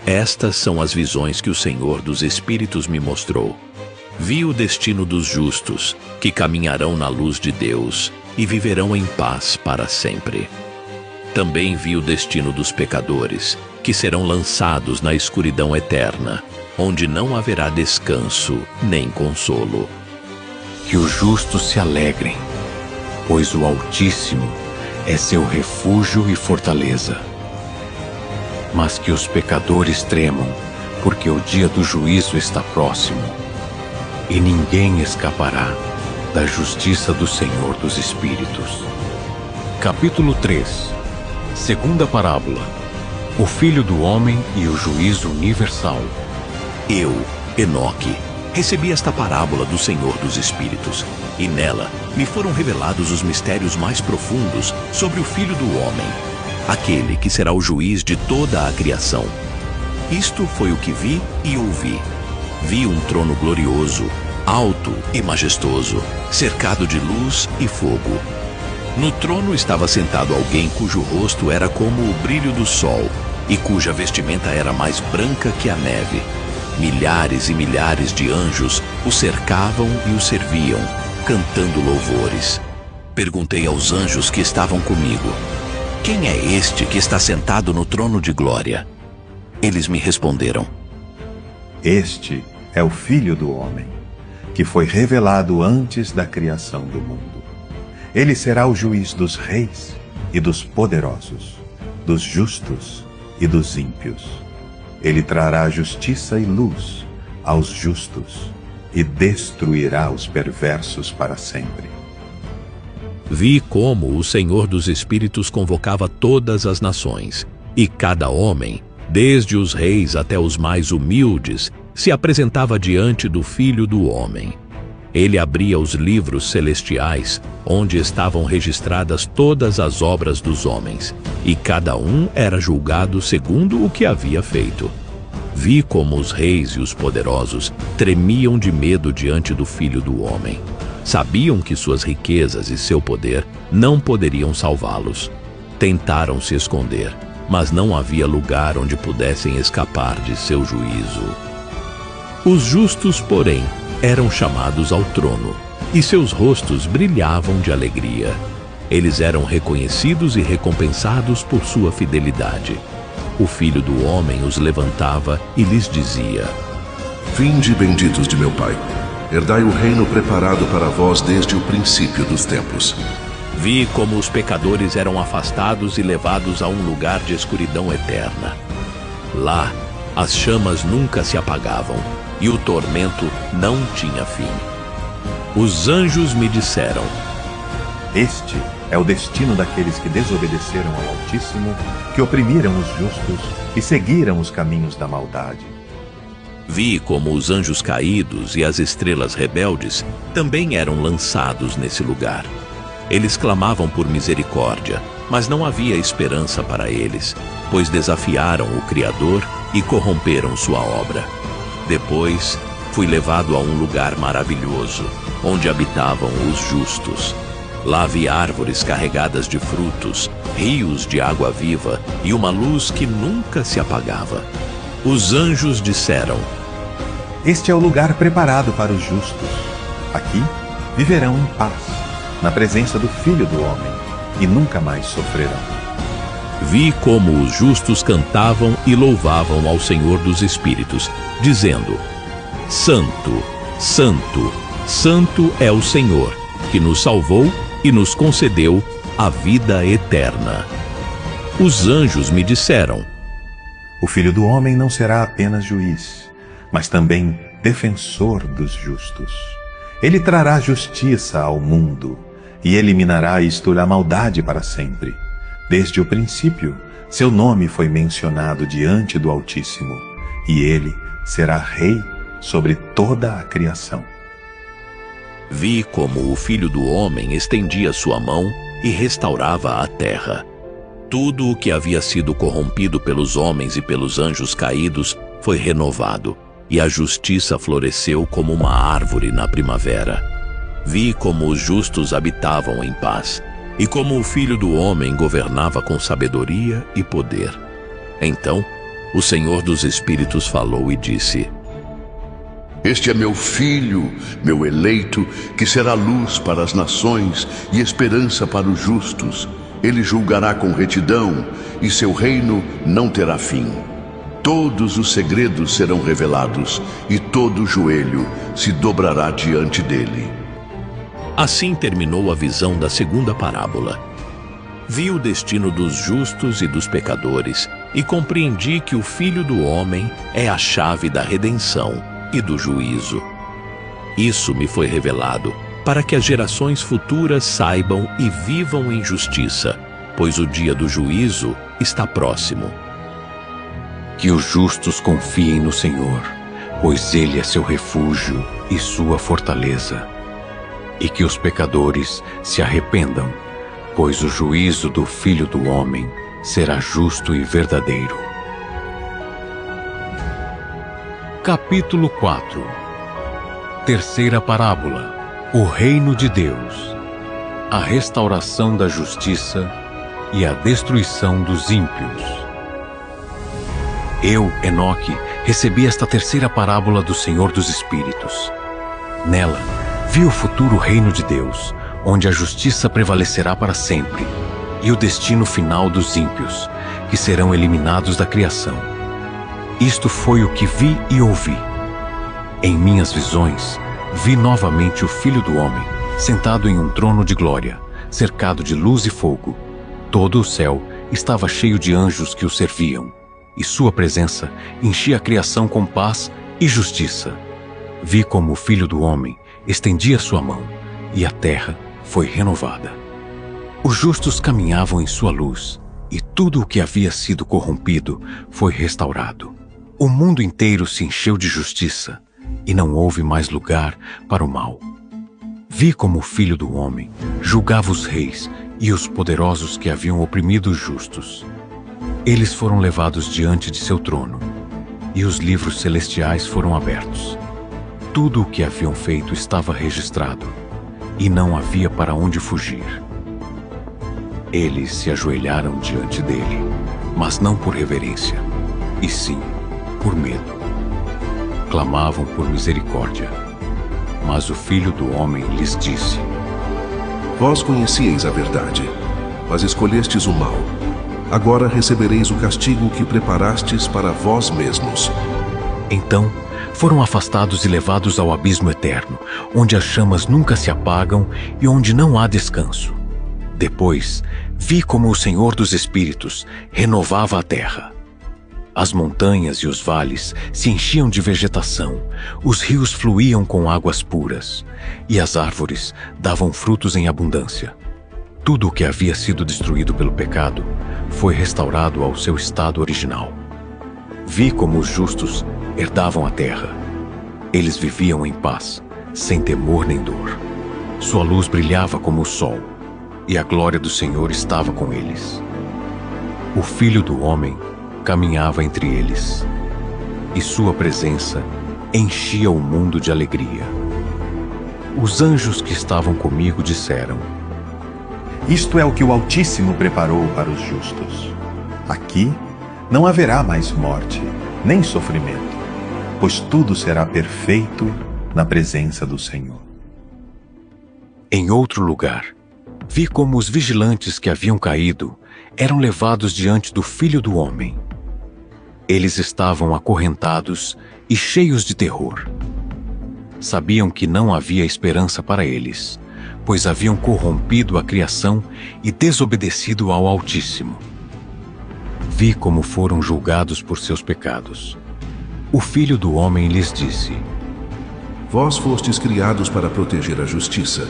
Estas são as visões que o Senhor dos Espíritos me mostrou. Vi o destino dos justos, que caminharão na luz de Deus e viverão em paz para sempre. Também vi o destino dos pecadores, que serão lançados na escuridão eterna, onde não haverá descanso nem consolo. Que os justos se alegrem, pois o Altíssimo é seu refúgio e fortaleza. Mas que os pecadores tremam, porque o dia do juízo está próximo, e ninguém escapará da justiça do Senhor dos Espíritos. Capítulo 3. Segunda parábola. O Filho do Homem e o Juízo Universal. Eu, Enoque, recebi esta parábola do Senhor dos Espíritos, e nela me foram revelados os mistérios mais profundos sobre o Filho do Homem, aquele que será o juiz de toda a criação. Isto foi o que vi e ouvi. Vi um trono glorioso, alto e majestoso, cercado de luz e fogo. No trono estava sentado alguém cujo rosto era como o brilho do sol e cuja vestimenta era mais branca que a neve. Milhares e milhares de anjos o cercavam e o serviam, cantando louvores. Perguntei aos anjos que estavam comigo: quem é este que está sentado no trono de glória? Eles me responderam: Este é o Filho do Homem, que foi revelado antes da criação do mundo. Ele será o juiz dos reis e dos poderosos, dos justos e dos ímpios. Ele trará justiça e luz aos justos e destruirá os perversos para sempre. Vi como o Senhor dos Espíritos convocava todas as nações, e cada homem, desde os reis até os mais humildes, se apresentava diante do Filho do Homem. Ele abria os livros celestiais, onde estavam registradas todas as obras dos homens, e cada um era julgado segundo o que havia feito. Vi como os reis e os poderosos tremiam de medo diante do Filho do Homem. Sabiam que suas riquezas e seu poder não poderiam salvá-los. Tentaram se esconder, mas não havia lugar onde pudessem escapar de seu juízo. Os justos, porém, eram chamados ao trono, e seus rostos brilhavam de alegria. Eles eram reconhecidos e recompensados por sua fidelidade. O Filho do Homem os levantava e lhes dizia: Vinde, benditos de meu Pai, herdai o reino preparado para vós desde o princípio dos tempos. Vi como os pecadores eram afastados e levados a um lugar de escuridão eterna. Lá, as chamas nunca se apagavam, e o tormento não tinha fim. Os anjos me disseram: Este é o destino daqueles que desobedeceram ao Altíssimo, que oprimiram os justos e seguiram os caminhos da maldade. Vi como os anjos caídos e as estrelas rebeldes também eram lançados nesse lugar. Eles clamavam por misericórdia, mas não havia esperança para eles, pois desafiaram o Criador e corromperam sua obra. Depois, fui levado a um lugar maravilhoso, onde habitavam os justos. Lá vi árvores carregadas de frutos, rios de água viva e uma luz que nunca se apagava. Os anjos disseram: Este é o lugar preparado para os justos. Aqui viverão em paz, na presença do Filho do Homem, e nunca mais sofrerão. Vi como os justos cantavam e louvavam ao Senhor dos Espíritos, dizendo: Santo, Santo, Santo é o Senhor, que nos salvou e nos concedeu a vida eterna. Os anjos me disseram: O Filho do Homem não será apenas juiz, mas também defensor dos justos. Ele trará justiça ao mundo e eliminará isto a maldade para sempre. Desde o princípio, seu nome foi mencionado diante do Altíssimo, e ele será rei sobre toda a criação. Vi como o Filho do Homem estendia sua mão e restaurava a terra. Tudo o que havia sido corrompido pelos homens e pelos anjos caídos foi renovado, e a justiça floresceu como uma árvore na primavera. Vi como os justos habitavam em paz, e como o Filho do Homem governava com sabedoria e poder. Então, o Senhor dos Espíritos falou e disse: Este é meu filho, meu eleito, que será luz para as nações e esperança para os justos. Ele julgará com retidão, e seu reino não terá fim. Todos os segredos serão revelados, e todo joelho se dobrará diante dele. Assim terminou a visão da segunda parábola. Vi o destino dos justos e dos pecadores, e compreendi que o Filho do Homem é a chave da redenção e do juízo. Isso me foi revelado para que as gerações futuras saibam e vivam em justiça, pois o dia do juízo está próximo. Que os justos confiem no Senhor, pois Ele é seu refúgio e sua fortaleza. E que os pecadores se arrependam, pois o juízo do Filho do Homem será justo e verdadeiro. Capítulo 4. Terceira parábola. O reino de Deus. A restauração da justiça e a destruição dos ímpios. Eu, Enoque, recebi esta terceira parábola do Senhor dos Espíritos. Nela, vi o futuro reino de Deus, onde a justiça prevalecerá para sempre, e o destino final dos ímpios, que serão eliminados da criação. Isto foi o que vi e ouvi. Em minhas visões, vi novamente o Filho do Homem, sentado em um trono de glória, cercado de luz e fogo. Todo o céu estava cheio de anjos que o serviam, e sua presença enchia a criação com paz e justiça. Vi como o Filho do Homem estendia sua mão, e a terra foi renovada. Os justos caminhavam em sua luz, e tudo o que havia sido corrompido foi restaurado. O mundo inteiro se encheu de justiça, e não houve mais lugar para o mal. Vi como o Filho do Homem julgava os reis e os poderosos que haviam oprimido os justos. Eles foram levados diante de seu trono, e os livros celestiais foram abertos. Tudo o que haviam feito estava registrado, e não havia para onde fugir. Eles se ajoelharam diante dele, mas não por reverência, e sim por medo. Clamavam por misericórdia, mas o Filho do Homem lhes disse: Vós conhecieis a verdade, mas escolhestes o mal. Agora recebereis o castigo que preparastes para vós mesmos. Então foram afastados e levados ao abismo eterno, onde as chamas nunca se apagam e onde não há descanso. Depois vi como o Senhor dos Espíritos renovava a terra. As montanhas e os vales se enchiam de vegetação, os rios fluíam com águas puras, e as árvores davam frutos em abundância. Tudo o que havia sido destruído pelo pecado foi restaurado ao seu estado original. Vi como os justos herdavam a terra. Eles viviam em paz, sem temor nem dor. Sua luz brilhava como o sol, e a glória do Senhor estava com eles. O Filho do Homem caminhava entre eles, e sua presença enchia o mundo de alegria. Os anjos que estavam comigo disseram: Isto é o que o Altíssimo preparou para os justos. Aqui não haverá mais morte, nem sofrimento, pois tudo será perfeito na presença do Senhor. Em outro lugar, vi como os vigilantes que haviam caído eram levados diante do Filho do Homem. Eles estavam acorrentados e cheios de terror. Sabiam que não havia esperança para eles, pois haviam corrompido a criação e desobedecido ao Altíssimo. Vi como foram julgados por seus pecados. O Filho do Homem lhes disse: Vós fostes criados para proteger a justiça,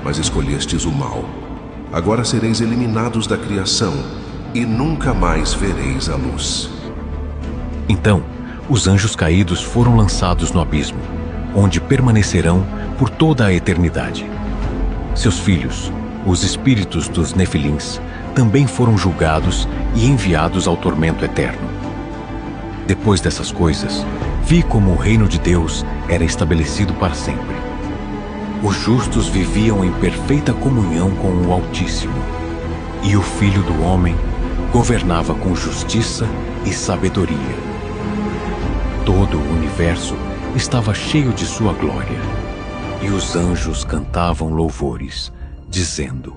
mas escolhestes o mal. Agora sereis eliminados da criação, e nunca mais vereis a luz. Então, os anjos caídos foram lançados no abismo, onde permanecerão por toda a eternidade. Seus filhos, os espíritos dos Nefilins, também foram julgados e enviados ao tormento eterno. Depois dessas coisas, vi como o reino de Deus era estabelecido para sempre. Os justos viviam em perfeita comunhão com o Altíssimo, e o Filho do Homem governava com justiça e sabedoria. Todo o universo estava cheio de sua glória, e os anjos cantavam louvores, dizendo: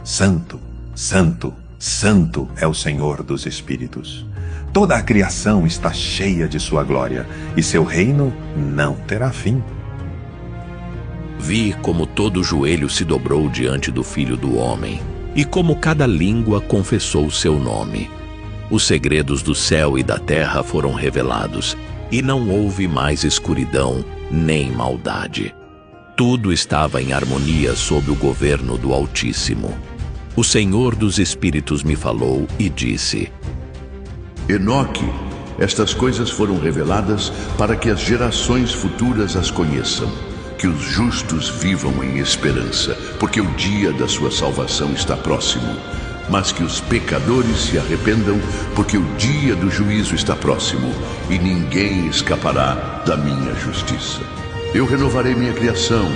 Santo, Santo, Santo é o Senhor dos Espíritos. Toda a criação está cheia de sua glória, e seu reino não terá fim. Vi como todo joelho se dobrou diante do Filho do Homem, e como cada língua confessou seu nome. Os segredos do céu e da terra foram revelados, e não houve mais escuridão nem maldade. Tudo estava em harmonia sob o governo do Altíssimo. O Senhor dos Espíritos me falou e disse: Enoque, estas coisas foram reveladas para que as gerações futuras as conheçam, que os justos vivam em esperança, porque o dia da sua salvação está próximo, mas que os pecadores se arrependam, porque o dia do juízo está próximo, e ninguém escapará da minha justiça. Eu renovarei minha criação,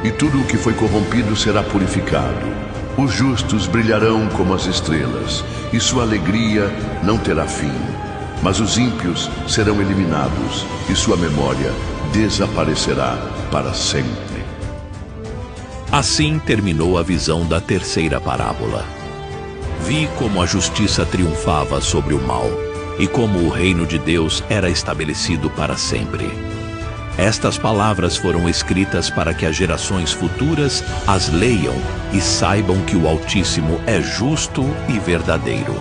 e tudo o que foi corrompido será purificado. Os justos brilharão como as estrelas, e sua alegria não terá fim. Mas os ímpios serão eliminados, e sua memória desaparecerá para sempre. Assim terminou a visão da terceira parábola. Vi como a justiça triunfava sobre o mal, e como o reino de Deus era estabelecido para sempre. Estas palavras foram escritas para que as gerações futuras as leiam e saibam que o Altíssimo é justo e verdadeiro.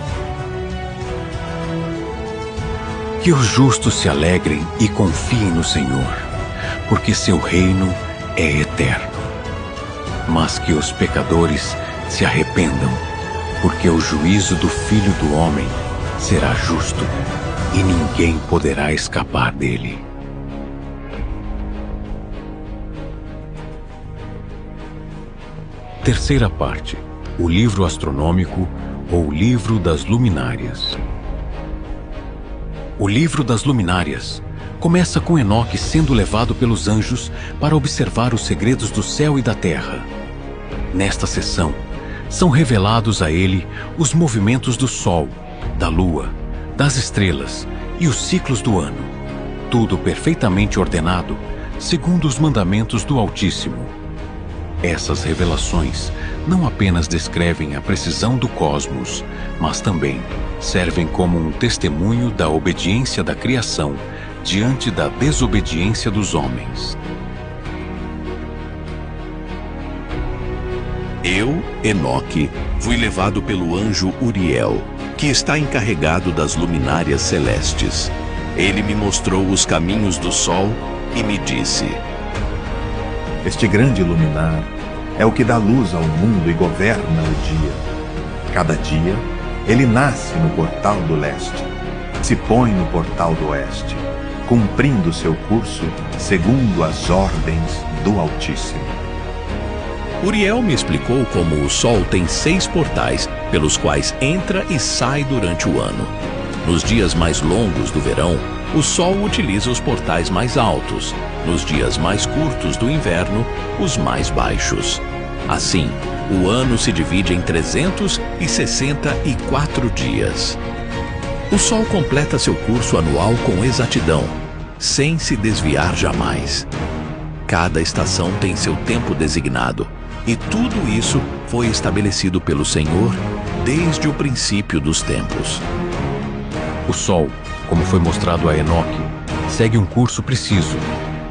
Que os justos se alegrem e confiem no Senhor, porque seu reino é eterno. Mas que os pecadores se arrependam, porque o juízo do Filho do Homem será justo, e ninguém poderá escapar dele. Terceira parte: o livro astronômico ou livro das luminárias. O livro das luminárias começa com Enoque sendo levado pelos anjos para observar os segredos do céu e da terra. Nesta sessão, são revelados a ele os movimentos do sol, da lua, das estrelas e os ciclos do ano, tudo perfeitamente ordenado, segundo os mandamentos do Altíssimo. Essas revelações não apenas descrevem a precisão do cosmos, mas também servem como um testemunho da obediência da criação diante da desobediência dos homens. Eu, Enoque, fui levado pelo anjo Uriel, que está encarregado das luminárias celestes. Ele me mostrou os caminhos do sol e me disse: Este grande luminar é o que dá luz ao mundo e governa o dia. Cada dia, ele nasce no portal do leste, se põe no portal do oeste, cumprindo seu curso segundo as ordens do Altíssimo. Uriel me explicou como o Sol tem 6 portais pelos quais entra e sai durante o ano. Nos dias mais longos do verão, o Sol utiliza os portais mais altos. Nos dias mais curtos do inverno, os mais baixos. Assim, o ano se divide em 364 dias. O Sol completa seu curso anual com exatidão, sem se desviar jamais. Cada estação tem seu tempo designado, e tudo isso foi estabelecido pelo Senhor desde o princípio dos tempos. O Sol, como foi mostrado a Enoque, segue um curso preciso,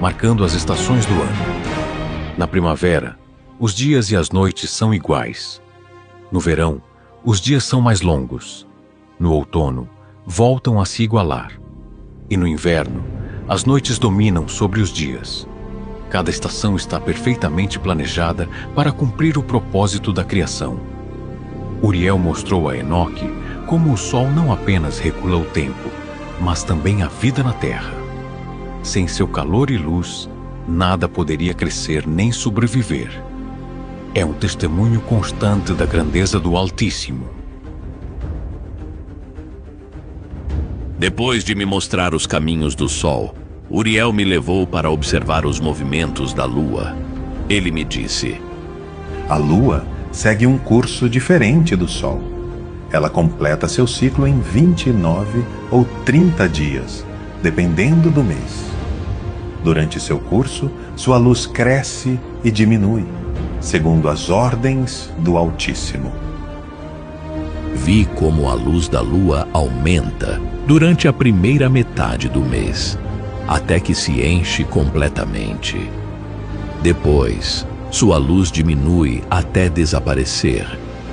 marcando as estações do ano. Na primavera, os dias e as noites são iguais. No verão, os dias são mais longos. No outono, voltam a se igualar. E no inverno, as noites dominam sobre os dias. Cada estação está perfeitamente planejada para cumprir o propósito da criação. Uriel mostrou a Enoque como o Sol não apenas regula o tempo, mas também a vida na Terra. Sem seu calor e luz, nada poderia crescer nem sobreviver. É um testemunho constante da grandeza do Altíssimo. Depois de me mostrar os caminhos do Sol, Uriel me levou para observar os movimentos da Lua. Ele me disse: A Lua segue um curso diferente do Sol. Ela completa seu ciclo em 29 ou 30 dias, dependendo do mês. Durante seu curso, sua luz cresce e diminui, segundo as ordens do Altíssimo. Vi como a luz da Lua aumenta durante a primeira metade do mês, até que se enche completamente. Depois, sua luz diminui até desaparecer,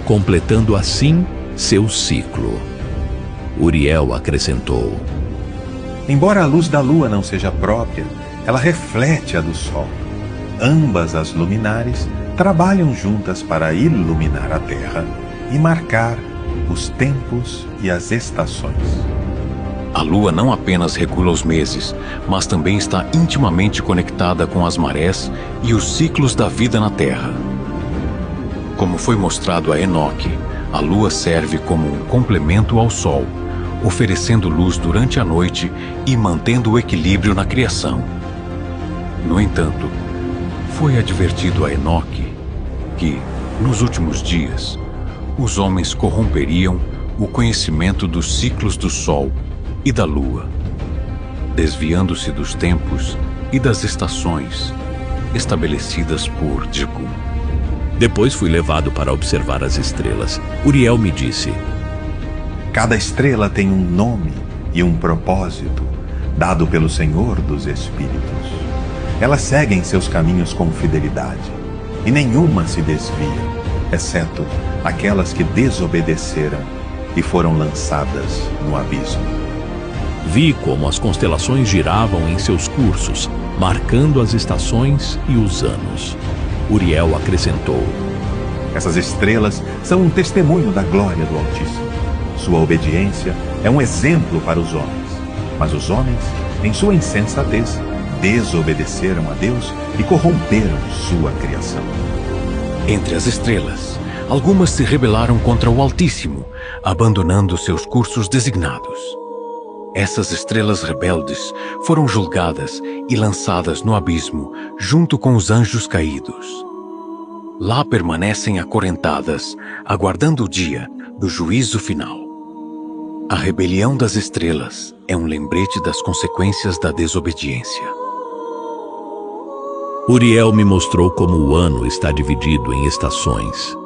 completando assim seu ciclo. Uriel acrescentou: Embora a luz da Lua não seja própria, ela reflete a do Sol. ambas as luminares trabalham juntas para iluminar a terra e marcar os tempos e as estações. A Lua não apenas regula os meses, mas também está intimamente conectada com as marés e os ciclos da vida na Terra. Como foi mostrado a Enoque, a Lua serve como um complemento ao Sol, oferecendo luz durante a noite e mantendo o equilíbrio na criação. No entanto, foi advertido a Enoque que, nos últimos dias, os homens corromperiam o conhecimento dos ciclos do Sol e da Lua, desviando-se dos tempos e das estações estabelecidas por Djegum. Depois fui levado para observar as estrelas. Uriel me disse: Cada estrela tem um nome e um propósito dado pelo Senhor dos Espíritos. Elas seguem seus caminhos com fidelidade, e nenhuma se desvia, exceto aquelas que desobedeceram e foram lançadas no abismo. Vi como as constelações giravam em seus cursos, marcando as estações e os anos. Uriel acrescentou: Essas estrelas são um testemunho da glória do Altíssimo. Sua obediência é um exemplo para os homens. Mas os homens, em sua insensatez, desobedeceram a Deus e corromperam sua criação. Entre as estrelas, algumas se rebelaram contra o Altíssimo, abandonando seus cursos designados. Essas estrelas rebeldes foram julgadas e lançadas no abismo junto com os anjos caídos. Lá permanecem acorrentadas, aguardando o dia do juízo final. A rebelião das estrelas é um lembrete das consequências da desobediência. Uriel me mostrou como o ano está dividido em estações.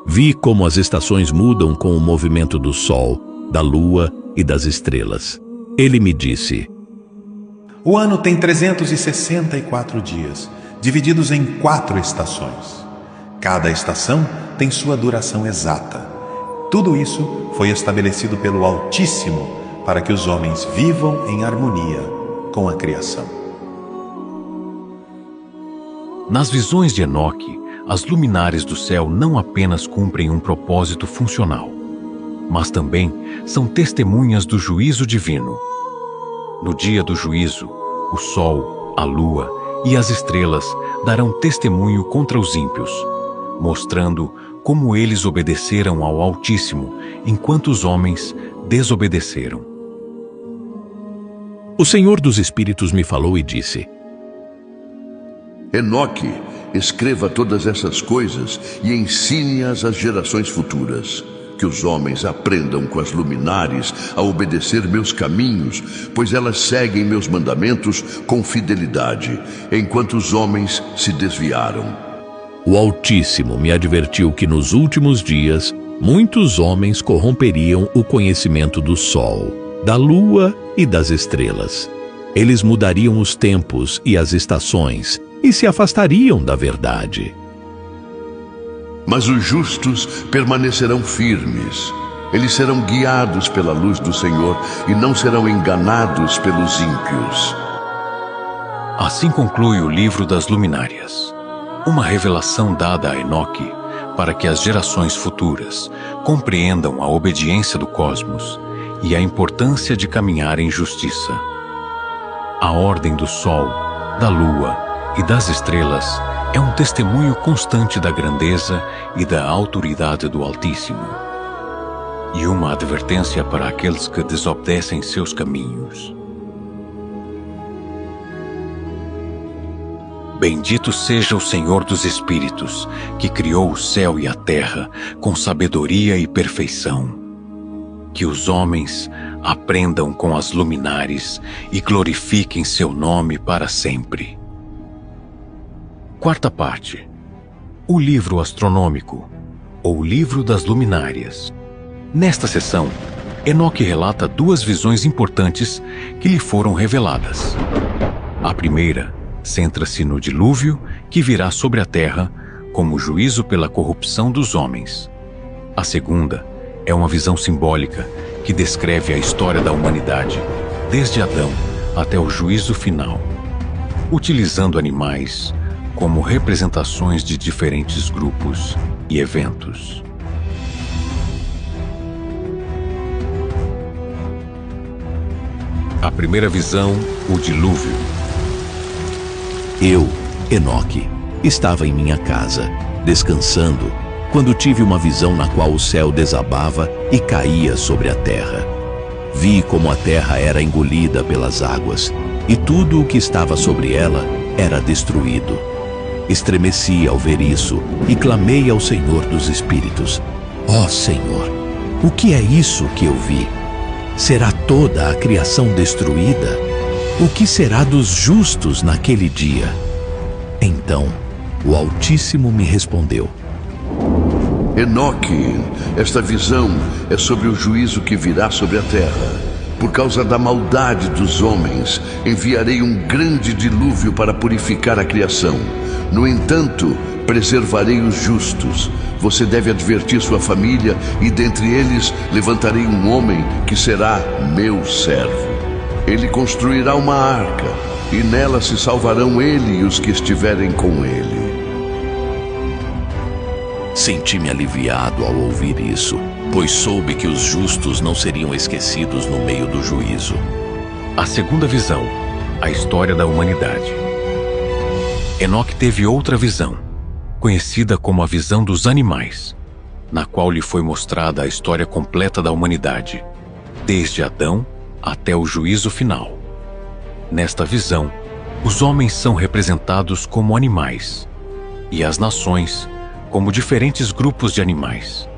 Vi como as estações mudam com o movimento do Sol, da Lua e das estrelas. Ele me disse: O ano tem 364 dias, divididos em 4 estações. Cada estação tem sua duração exata. Tudo isso foi estabelecido pelo Altíssimo para que os homens vivam em harmonia com a criação. Nas visões de Enoque, as luminares do céu não apenas cumprem um propósito funcional, mas também são testemunhas do juízo divino. No dia do juízo, o Sol, a Lua e as estrelas darão testemunho contra os ímpios, mostrando como eles obedeceram ao Altíssimo, enquanto os homens desobedeceram. O Senhor dos Espíritos me falou e disse: Enoque, escreva todas essas coisas e ensine-as às gerações futuras. Que os homens aprendam com as luminares a obedecer meus caminhos, pois elas seguem meus mandamentos com fidelidade, enquanto os homens se desviaram. O Altíssimo me advertiu que nos últimos dias muitos homens corromperiam o conhecimento do Sol, da Lua e das estrelas. Eles mudariam os tempos e as estações e se afastariam da verdade. Mas os justos permanecerão firmes. Eles serão guiados pela luz do Senhor e não serão enganados pelos ímpios. Assim conclui o livro das luminárias, uma revelação dada a Enoque para que as gerações futuras compreendam a obediência do cosmos e a importância de caminhar em justiça. A ordem do Sol, da Lua e das estrelas é um testemunho constante da grandeza e da autoridade do Altíssimo, e uma advertência para aqueles que desobedecem seus caminhos. Bendito seja o Senhor dos Espíritos, que criou o céu e a terra com sabedoria e perfeição. Que os homens aprendam com as luminares e glorifiquem seu nome para sempre. Quarta parte. O livro astronômico, ou livro das luminárias. Nesta sessão, Enoque relata 2 visões importantes que lhe foram reveladas. A primeira centra-se no dilúvio que virá sobre a terra como juízo pela corrupção dos homens. A segunda é uma visão simbólica que descreve a história da humanidade, desde Adão até o juízo final, utilizando animais, como representações de diferentes grupos e eventos. A primeira visão, o dilúvio. Eu, Enoque, estava em minha casa, descansando, quando tive uma visão na qual o céu desabava e caía sobre a terra. Vi como a terra era engolida pelas águas, e tudo o que estava sobre ela era destruído. Estremeci ao ver isso e clamei ao Senhor dos Espíritos: ó Senhor, o que é isso que eu vi? Será toda a criação destruída? O que será dos justos naquele dia? Então, o Altíssimo me respondeu: Enoque, esta visão é sobre o juízo que virá sobre a terra. Por causa da maldade dos homens, enviarei um grande dilúvio para purificar a criação. No entanto, preservarei os justos. Você deve advertir sua família, e dentre eles levantarei um homem que será meu servo. Ele construirá uma arca, e nela se salvarão ele e os que estiverem com ele. Senti-me aliviado ao ouvir isso, pois soube que os justos não seriam esquecidos no meio do juízo. A segunda visão, a história da humanidade. Enoque teve outra visão, conhecida como a visão dos animais, na qual lhe foi mostrada a história completa da humanidade, desde Adão até o juízo final. Nesta visão, os homens são representados como animais, e as nações como diferentes grupos de animais.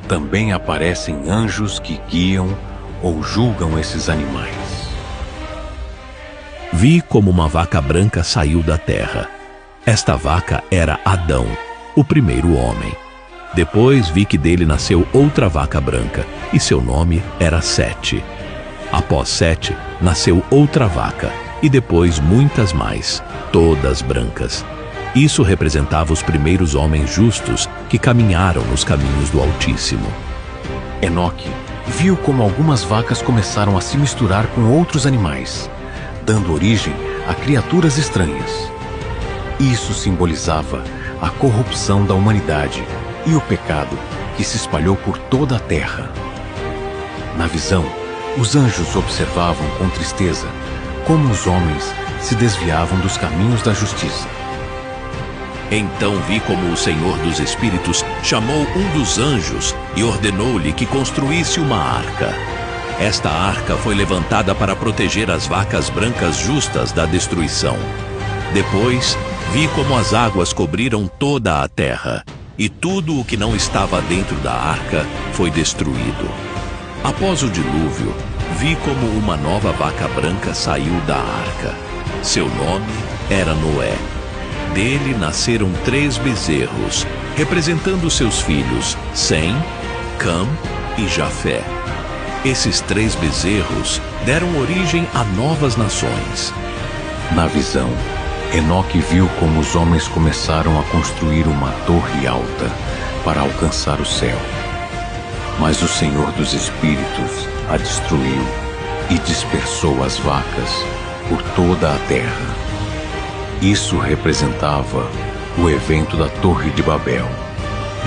Também aparecem anjos que guiam ou julgam esses animais. Vi como uma vaca branca saiu da terra. Esta vaca era Adão, o primeiro homem. Depois vi que dele nasceu outra vaca branca, e seu nome era Sete. Após Sete, nasceu outra vaca, e depois muitas mais, todas brancas. Isso representava os primeiros homens justos que caminharam nos caminhos do Altíssimo. Enoque viu como algumas vacas começaram a se misturar com outros animais, dando origem a criaturas estranhas. Isso simbolizava a corrupção da humanidade e o pecado que se espalhou por toda a terra. Na visão, os anjos observavam com tristeza como os homens se desviavam dos caminhos da justiça. Então vi como o Senhor dos Espíritos chamou um dos anjos e ordenou-lhe que construísse uma arca. Esta arca foi levantada para proteger as vacas brancas justas da destruição. Depois, vi como as águas cobriram toda a terra, e tudo o que não estava dentro da arca foi destruído. Após o dilúvio, vi como uma nova vaca branca saiu da arca. Seu nome era Noé. Dele nasceram 3 bezerros, representando seus filhos Sem, Cam e Jafé. Esses 3 bezerros deram origem a novas nações. Na visão, Enoque viu como os homens começaram a construir uma torre alta para alcançar o céu. Mas o Senhor dos Espíritos a destruiu e dispersou as vacas por toda a terra. Isso representava o evento da Torre de Babel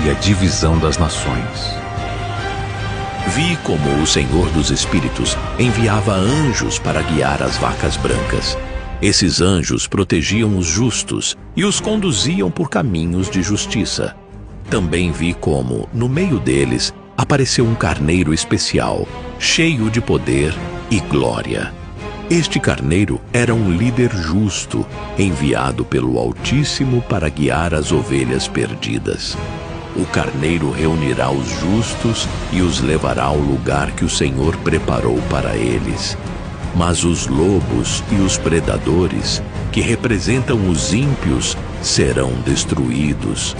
e a divisão das nações. Vi como o Senhor dos Espíritos enviava anjos para guiar as vacas brancas. Esses anjos protegiam os justos e os conduziam por caminhos de justiça. Também vi como, no meio deles, apareceu um carneiro especial, cheio de poder e glória. Este carneiro era um líder justo, enviado pelo Altíssimo para guiar as ovelhas perdidas. O carneiro reunirá os justos e os levará ao lugar que o Senhor preparou para eles. Mas os lobos e os predadores, que representam os ímpios, serão destruídos.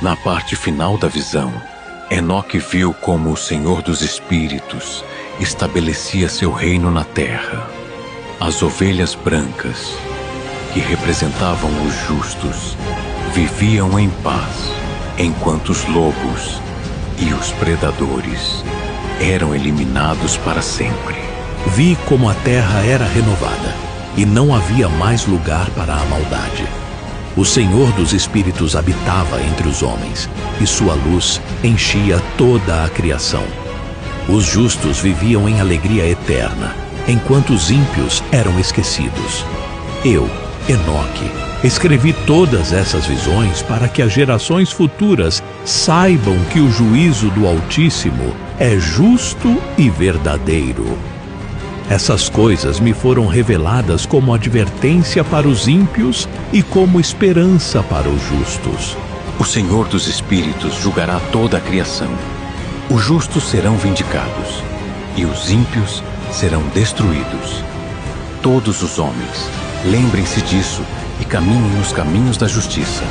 Na parte final da visão, Enoque viu como o Senhor dos Espíritos estabelecia seu reino na terra. As ovelhas brancas, que representavam os justos, viviam em paz, enquanto os lobos e os predadores eram eliminados para sempre. Vi como a terra era renovada, e não havia mais lugar para a maldade. O Senhor dos Espíritos habitava entre os homens, e sua luz enchia toda a criação. Os justos viviam em alegria eterna, enquanto os ímpios eram esquecidos. Eu, Enoque, escrevi todas essas visões para que as gerações futuras saibam que o juízo do Altíssimo é justo e verdadeiro. Essas coisas me foram reveladas como advertência para os ímpios e como esperança para os justos. O Senhor dos Espíritos julgará toda a criação. Os justos serão vindicados, e os ímpios serão destruídos. Todos os homens, lembrem-se disso e caminhem nos caminhos da justiça,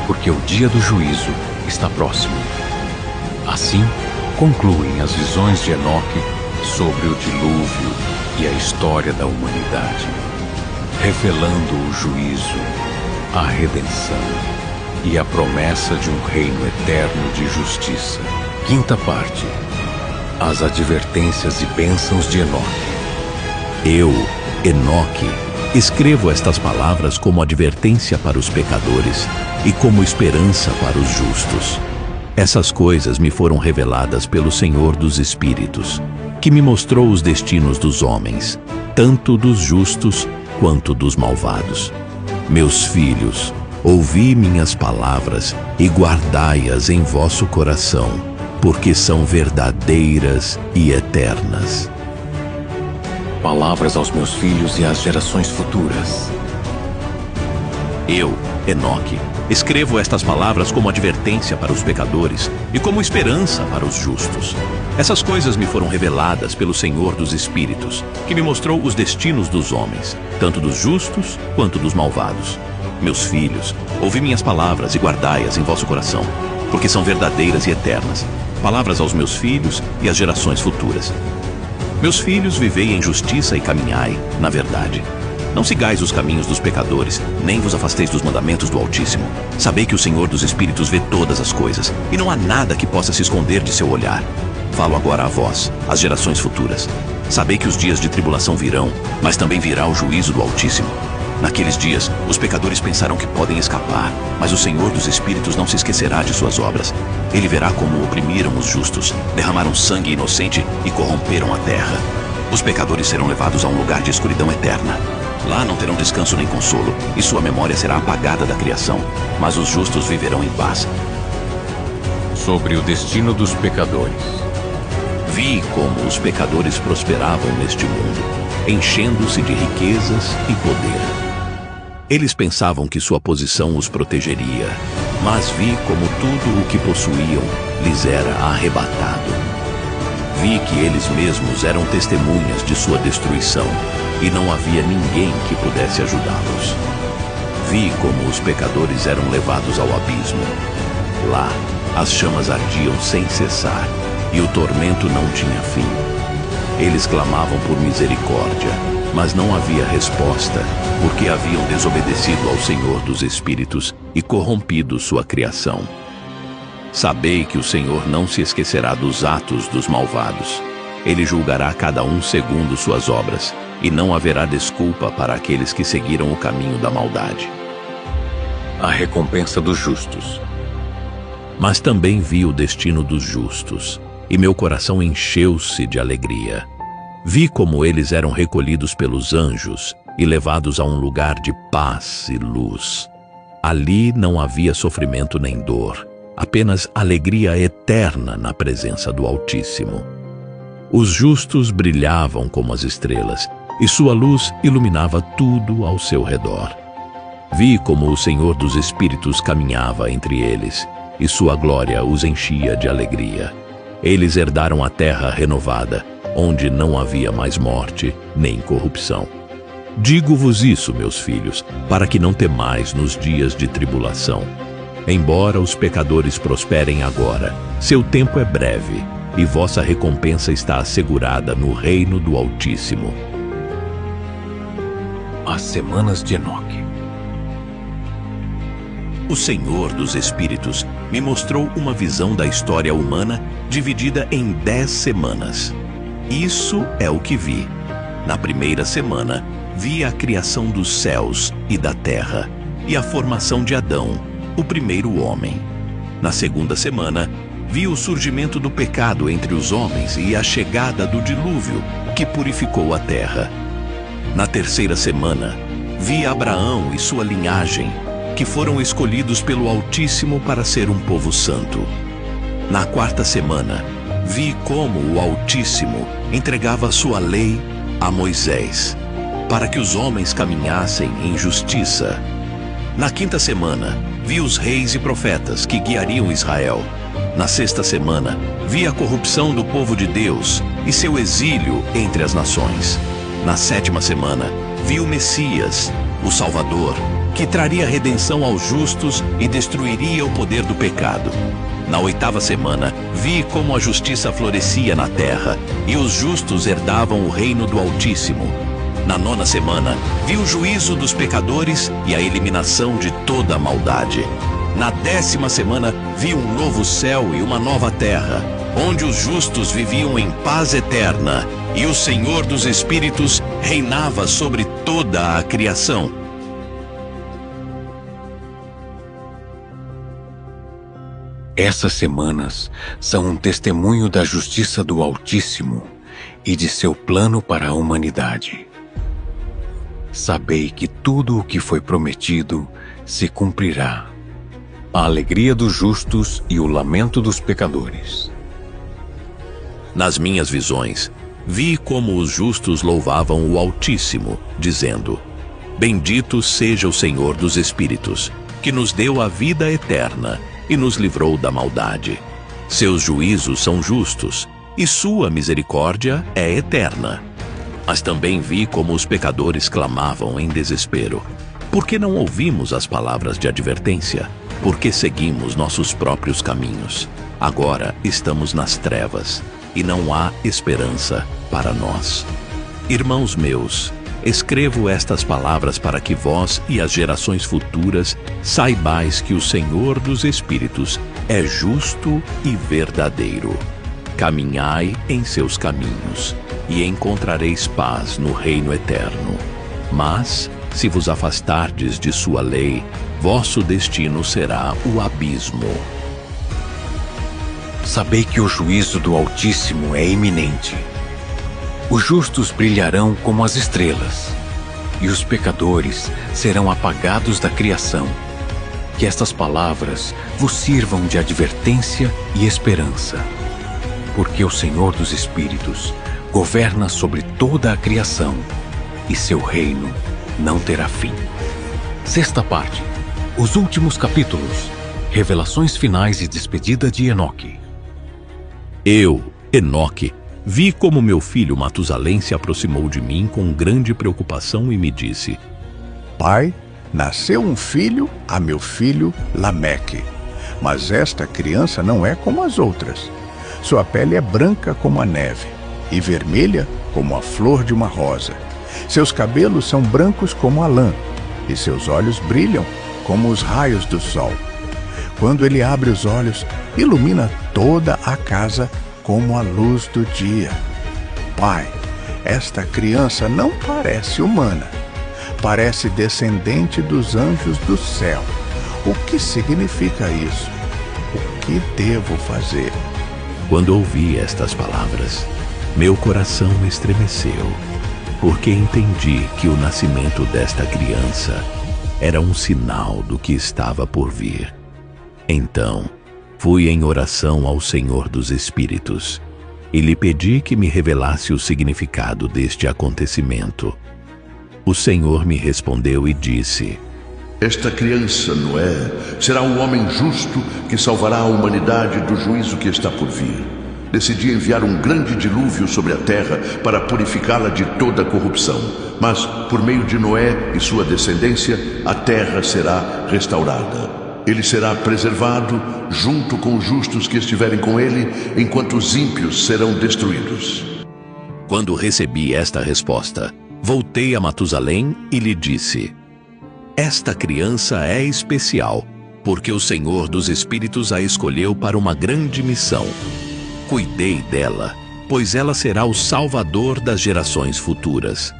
porque o dia do juízo está próximo. Assim, concluem as visões de Enoque sobre o dilúvio e a história da humanidade, revelando o juízo, a redenção e a promessa de um reino eterno de justiça. Quinta parte. As advertências e bênçãos de Enoque. Eu, Enoque, escrevo estas palavras como advertência para os pecadores e como esperança para os justos. Essas coisas me foram reveladas pelo Senhor dos Espíritos, que me mostrou os destinos dos homens, tanto dos justos quanto dos malvados. Meus filhos, ouvi minhas palavras e guardai-as em vosso coração, porque são verdadeiras e eternas. Palavras aos meus filhos e às gerações futuras. Eu, Enoque, escrevo estas palavras como advertência para os pecadores e como esperança para os justos. Essas coisas me foram reveladas pelo Senhor dos Espíritos, que me mostrou os destinos dos homens, tanto dos justos quanto dos malvados. Meus filhos, ouvi minhas palavras e guardai-as em vosso coração, porque são verdadeiras e eternas. Palavras aos meus filhos e às gerações futuras. Meus filhos, vivei em justiça e caminhai na verdade. Não sigais os caminhos dos pecadores, nem vos afasteis dos mandamentos do Altíssimo. Sabei que o Senhor dos Espíritos vê todas as coisas, e não há nada que possa se esconder de seu olhar. Falo agora a vós, às gerações futuras. Sabei que os dias de tribulação virão, mas também virá o juízo do Altíssimo. Naqueles dias, os pecadores pensarão que podem escapar, mas o Senhor dos Espíritos não se esquecerá de suas obras. Ele verá como oprimiram os justos, derramaram sangue inocente e corromperam a terra. Os pecadores serão levados a um lugar de escuridão eterna. Lá não terão descanso nem consolo, e sua memória será apagada da criação, mas os justos viverão em paz. Sobre o destino dos pecadores. Vi como os pecadores prosperavam neste mundo, enchendo-se de riquezas e poder. Eles pensavam que sua posição os protegeria, mas vi como tudo o que possuíam lhes era arrebatado. Vi que eles mesmos eram testemunhas de sua destruição, e não havia ninguém que pudesse ajudá-los. Vi como os pecadores eram levados ao abismo. Lá, as chamas ardiam sem cessar, e o tormento não tinha fim. Eles clamavam por misericórdia, mas não havia resposta, porque haviam desobedecido ao Senhor dos Espíritos e corrompido sua criação. Sabei que o Senhor não se esquecerá dos atos dos malvados. Ele julgará cada um segundo suas obras, e não haverá desculpa para aqueles que seguiram o caminho da maldade. A recompensa dos justos. Mas também vi o destino dos justos, e meu coração encheu-se de alegria. Vi como eles eram recolhidos pelos anjos e levados a um lugar de paz e luz. Ali não havia sofrimento nem dor, apenas alegria eterna na presença do Altíssimo. Os justos brilhavam como as estrelas, e sua luz iluminava tudo ao seu redor. Vi como o Senhor dos Espíritos caminhava entre eles, e sua glória os enchia de alegria. Eles herdaram a terra renovada, onde não havia mais morte nem corrupção. Digo-vos isso, meus filhos, para que não temais nos dias de tribulação. Embora os pecadores prosperem agora, seu tempo é breve, e vossa recompensa está assegurada no reino do Altíssimo. As semanas de Enoque. O Senhor dos Espíritos me mostrou uma visão da história humana dividida em 10 semanas. Isso é o que vi. Na primeira semana, vi a criação dos céus e da terra, e a formação de Adão, o primeiro homem. Na segunda semana, vi o surgimento do pecado entre os homens e a chegada do dilúvio, que purificou a terra. Na terceira semana, vi Abraão e sua linhagem, que foram escolhidos pelo Altíssimo para ser um povo santo. Na quarta semana, vi como o Altíssimo entregava sua lei a Moisés, para que os homens caminhassem em justiça. Na quinta semana, vi os reis e profetas que guiariam Israel. Na sexta semana, vi a corrupção do povo de Deus e seu exílio entre as nações. Na sétima semana, vi o Messias, o Salvador, que traria redenção aos justos e destruiria o poder do pecado. Na oitava semana, vi como a justiça florescia na terra e os justos herdavam o reino do Altíssimo. Na nona semana, vi o juízo dos pecadores e a eliminação de toda a maldade. Na 10ª semana, vi um novo céu e uma nova terra, onde os justos viviam em paz eterna e o Senhor dos Espíritos reinava sobre toda a criação. Essas semanas são um testemunho da justiça do Altíssimo e de seu plano para a humanidade. Sabei que tudo o que foi prometido se cumprirá. A alegria dos justos e o lamento dos pecadores. Nas minhas visões, vi como os justos louvavam o Altíssimo, dizendo: Bendito seja o Senhor dos Espíritos, que nos deu a vida eterna e nos livrou da maldade. Seus juízos são justos, e sua misericórdia é eterna. Mas também vi como os pecadores clamavam em desespero. Por que não ouvimos as palavras de advertência? Por que seguimos nossos próprios caminhos? Agora estamos nas trevas, e não há esperança para nós. Irmãos meus, escrevo estas palavras para que vós e as gerações futuras saibais que o Senhor dos Espíritos é justo e verdadeiro. Caminhai em seus caminhos, e encontrareis paz no reino eterno. Mas, se vos afastardes de sua lei, vosso destino será o abismo. Sabei que o juízo do Altíssimo é iminente. Os justos brilharão como as estrelas, e os pecadores serão apagados da criação. Que estas palavras vos sirvam de advertência e esperança. Porque o Senhor dos Espíritos governa sobre toda a criação, e seu reino não terá fim. Sexta parte. Os últimos capítulos. Revelações finais e despedida de Enoque. Eu, Enoque, vi como meu filho Matusalém se aproximou de mim com grande preocupação e me disse: Pai, nasceu um filho a meu filho Lameque, mas esta criança não é como as outras. Sua pele é branca como a neve e vermelha como a flor de uma rosa. Seus cabelos são brancos como a lã e seus olhos brilham como os raios do sol. Quando ele abre os olhos, ilumina toda a casa como a luz do dia. Pai, esta criança não parece humana. Parece descendente dos anjos do céu. O que significa isso? O que devo fazer? Quando ouvi estas palavras, meu coração estremeceu, porque entendi que o nascimento desta criança era um sinal do que estava por vir. Então, fui em oração ao Senhor dos Espíritos e lhe pedi que me revelasse o significado deste acontecimento. O Senhor me respondeu e disse: Esta criança, Noé, será um homem justo que salvará a humanidade do juízo que está por vir. Decidi enviar um grande dilúvio sobre a terra para purificá-la de toda corrupção. Mas, por meio de Noé e sua descendência, a terra será restaurada. Ele será preservado junto com os justos que estiverem com ele, enquanto os ímpios serão destruídos. Quando recebi esta resposta, voltei a Matusalém e lhe disse: Esta criança é especial, porque o Senhor dos Espíritos a escolheu para uma grande missão. Cuidei dela, pois ela será o salvador das gerações futuras.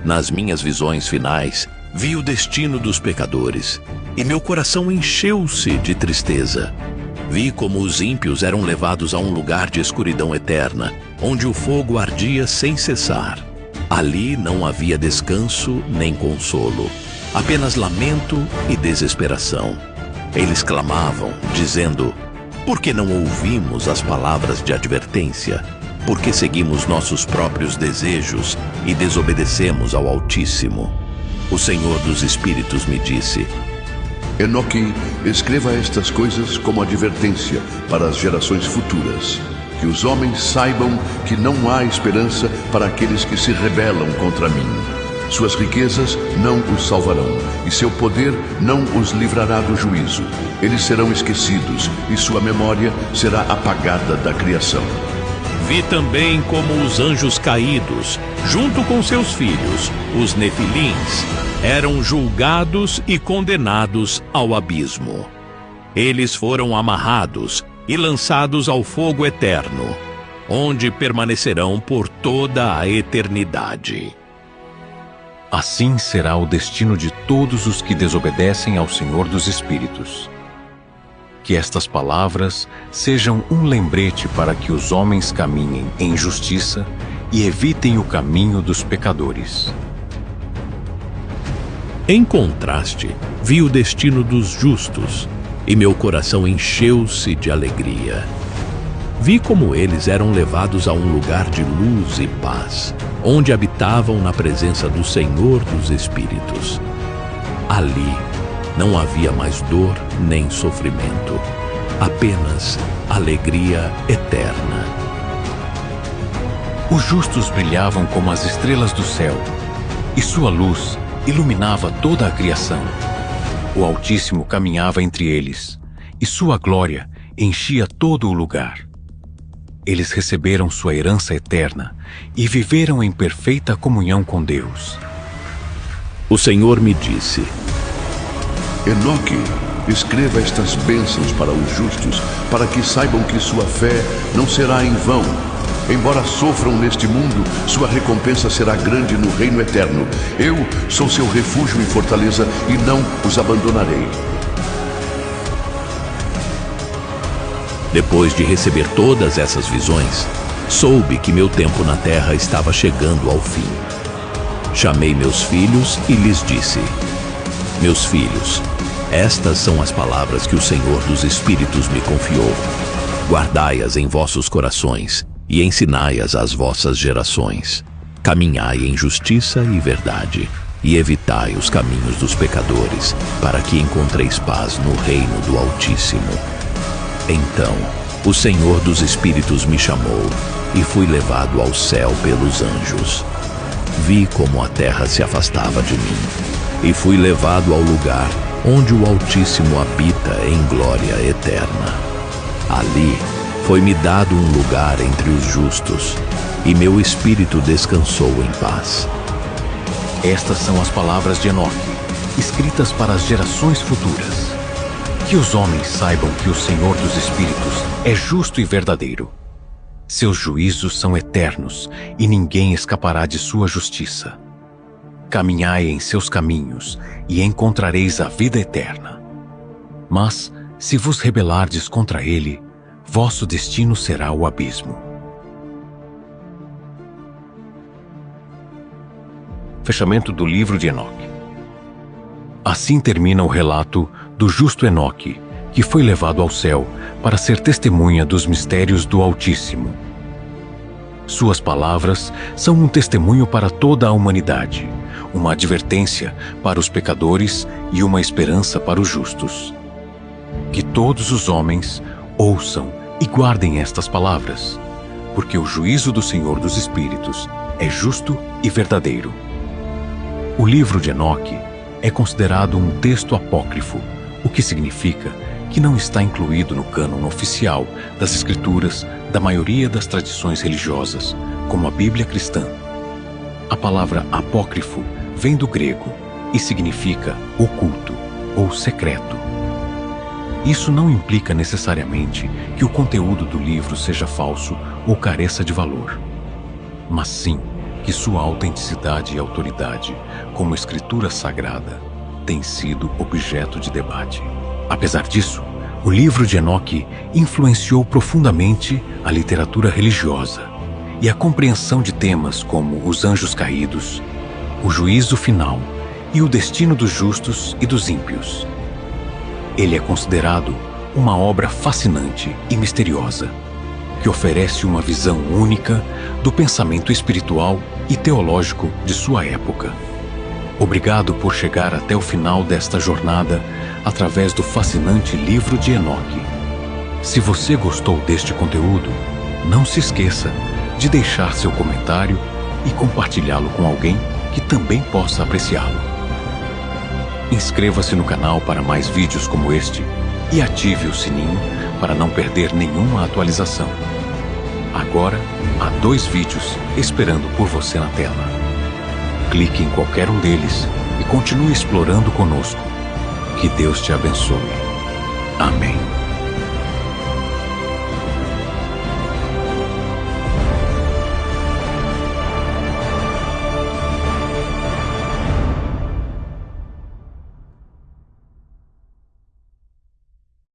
Nas minhas visões finais, vi o destino dos pecadores, e meu coração encheu-se de tristeza. Vi como os ímpios eram levados a um lugar de escuridão eterna, onde o fogo ardia sem cessar. Ali não havia descanso nem consolo, apenas lamento e desesperação. Eles clamavam, dizendo: por que não ouvimos as palavras de advertência? Por que seguimos nossos próprios desejos e desobedecemos ao Altíssimo? O Senhor dos Espíritos me disse: Enoque, escreva estas coisas como advertência para as gerações futuras, que os homens saibam que não há esperança para aqueles que se rebelam contra mim. Suas riquezas não os salvarão, e seu poder não os livrará do juízo. Eles serão esquecidos, e sua memória será apagada da criação. Vi também como os anjos caídos, junto com seus filhos, os nefilins, eram julgados e condenados ao abismo. Eles foram amarrados e lançados ao fogo eterno, onde permanecerão por toda a eternidade. Assim será o destino de todos os que desobedecem ao Senhor dos Espíritos. Que estas palavras sejam um lembrete para que os homens caminhem em justiça e evitem o caminho dos pecadores. Em contraste, vi o destino dos justos, e meu coração encheu-se de alegria. Vi como eles eram levados a um lugar de luz e paz, onde habitavam na presença do Senhor dos Espíritos. Ali não havia mais dor nem sofrimento, apenas alegria eterna. Os justos brilhavam como as estrelas do céu, e sua luz iluminava toda a criação. O Altíssimo caminhava entre eles, e sua glória enchia todo o lugar. Eles receberam sua herança eterna e viveram em perfeita comunhão com Deus. O Senhor me disse: Enoque, escreva estas bênçãos para os justos, para que saibam que sua fé não será em vão. Embora sofram neste mundo, sua recompensa será grande no reino eterno. Eu sou seu refúgio e fortaleza, e não os abandonarei. Depois de receber todas essas visões, soube que meu tempo na terra estava chegando ao fim. Chamei meus filhos e lhes disse: meus filhos, estas são as palavras que o Senhor dos Espíritos me confiou. Guardai-as em vossos corações e ensinai-as às vossas gerações. Caminhai em justiça e verdade, e evitai os caminhos dos pecadores, para que encontreis paz no reino do Altíssimo. Então, o Senhor dos Espíritos me chamou, e fui levado ao céu pelos anjos. Vi como a terra se afastava de mim, e fui levado ao lugar onde o Altíssimo habita em glória eterna. Ali foi-me dado um lugar entre os justos, e meu espírito descansou em paz. Estas são as palavras de Enoque, escritas para as gerações futuras. Que os homens saibam que o Senhor dos Espíritos é justo e verdadeiro. Seus juízos são eternos, e ninguém escapará de sua justiça. Caminhai em seus caminhos, e encontrareis a vida eterna. Mas, se vos rebelardes contra ele, vosso destino será o abismo. Fechamento do livro de Enoque. Assim termina o relato do justo Enoque, que foi levado ao céu para ser testemunha dos mistérios do Altíssimo. Suas palavras são um testemunho para toda a humanidade, uma advertência para os pecadores e uma esperança para os justos. Que todos os homens ouçam e guardem estas palavras, porque o juízo do Senhor dos Espíritos é justo e verdadeiro. O livro de Enoque é considerado um texto apócrifo, o que significa que não está incluído no cânon oficial das escrituras da maioria das tradições religiosas, como a Bíblia cristã. A palavra apócrifo vem do grego e significa oculto ou secreto. Isso não implica necessariamente que que o conteúdo do livro seja falso ou careça de valor, mas sim que sua autenticidade e autoridade como escritura sagrada tem sido objeto de debate. Apesar disso, o livro de Enoque influenciou profundamente a literatura religiosa e a compreensão de temas como os anjos caídos, o juízo final e o destino dos justos e dos ímpios. Ele é considerado uma obra fascinante e misteriosa, que oferece uma visão única do pensamento espiritual e teológico de sua época. Obrigado por chegar até o final desta jornada através do fascinante livro de Enoque. Se você gostou deste conteúdo, não se esqueça de deixar seu comentário e compartilhá-lo com alguém que também possa apreciá-lo. Inscreva-se no canal para mais vídeos como este e ative o sininho para não perder nenhuma atualização. Agora, há 2 vídeos esperando por você na tela. Clique em qualquer um deles e continue explorando conosco. Que Deus te abençoe. Amém.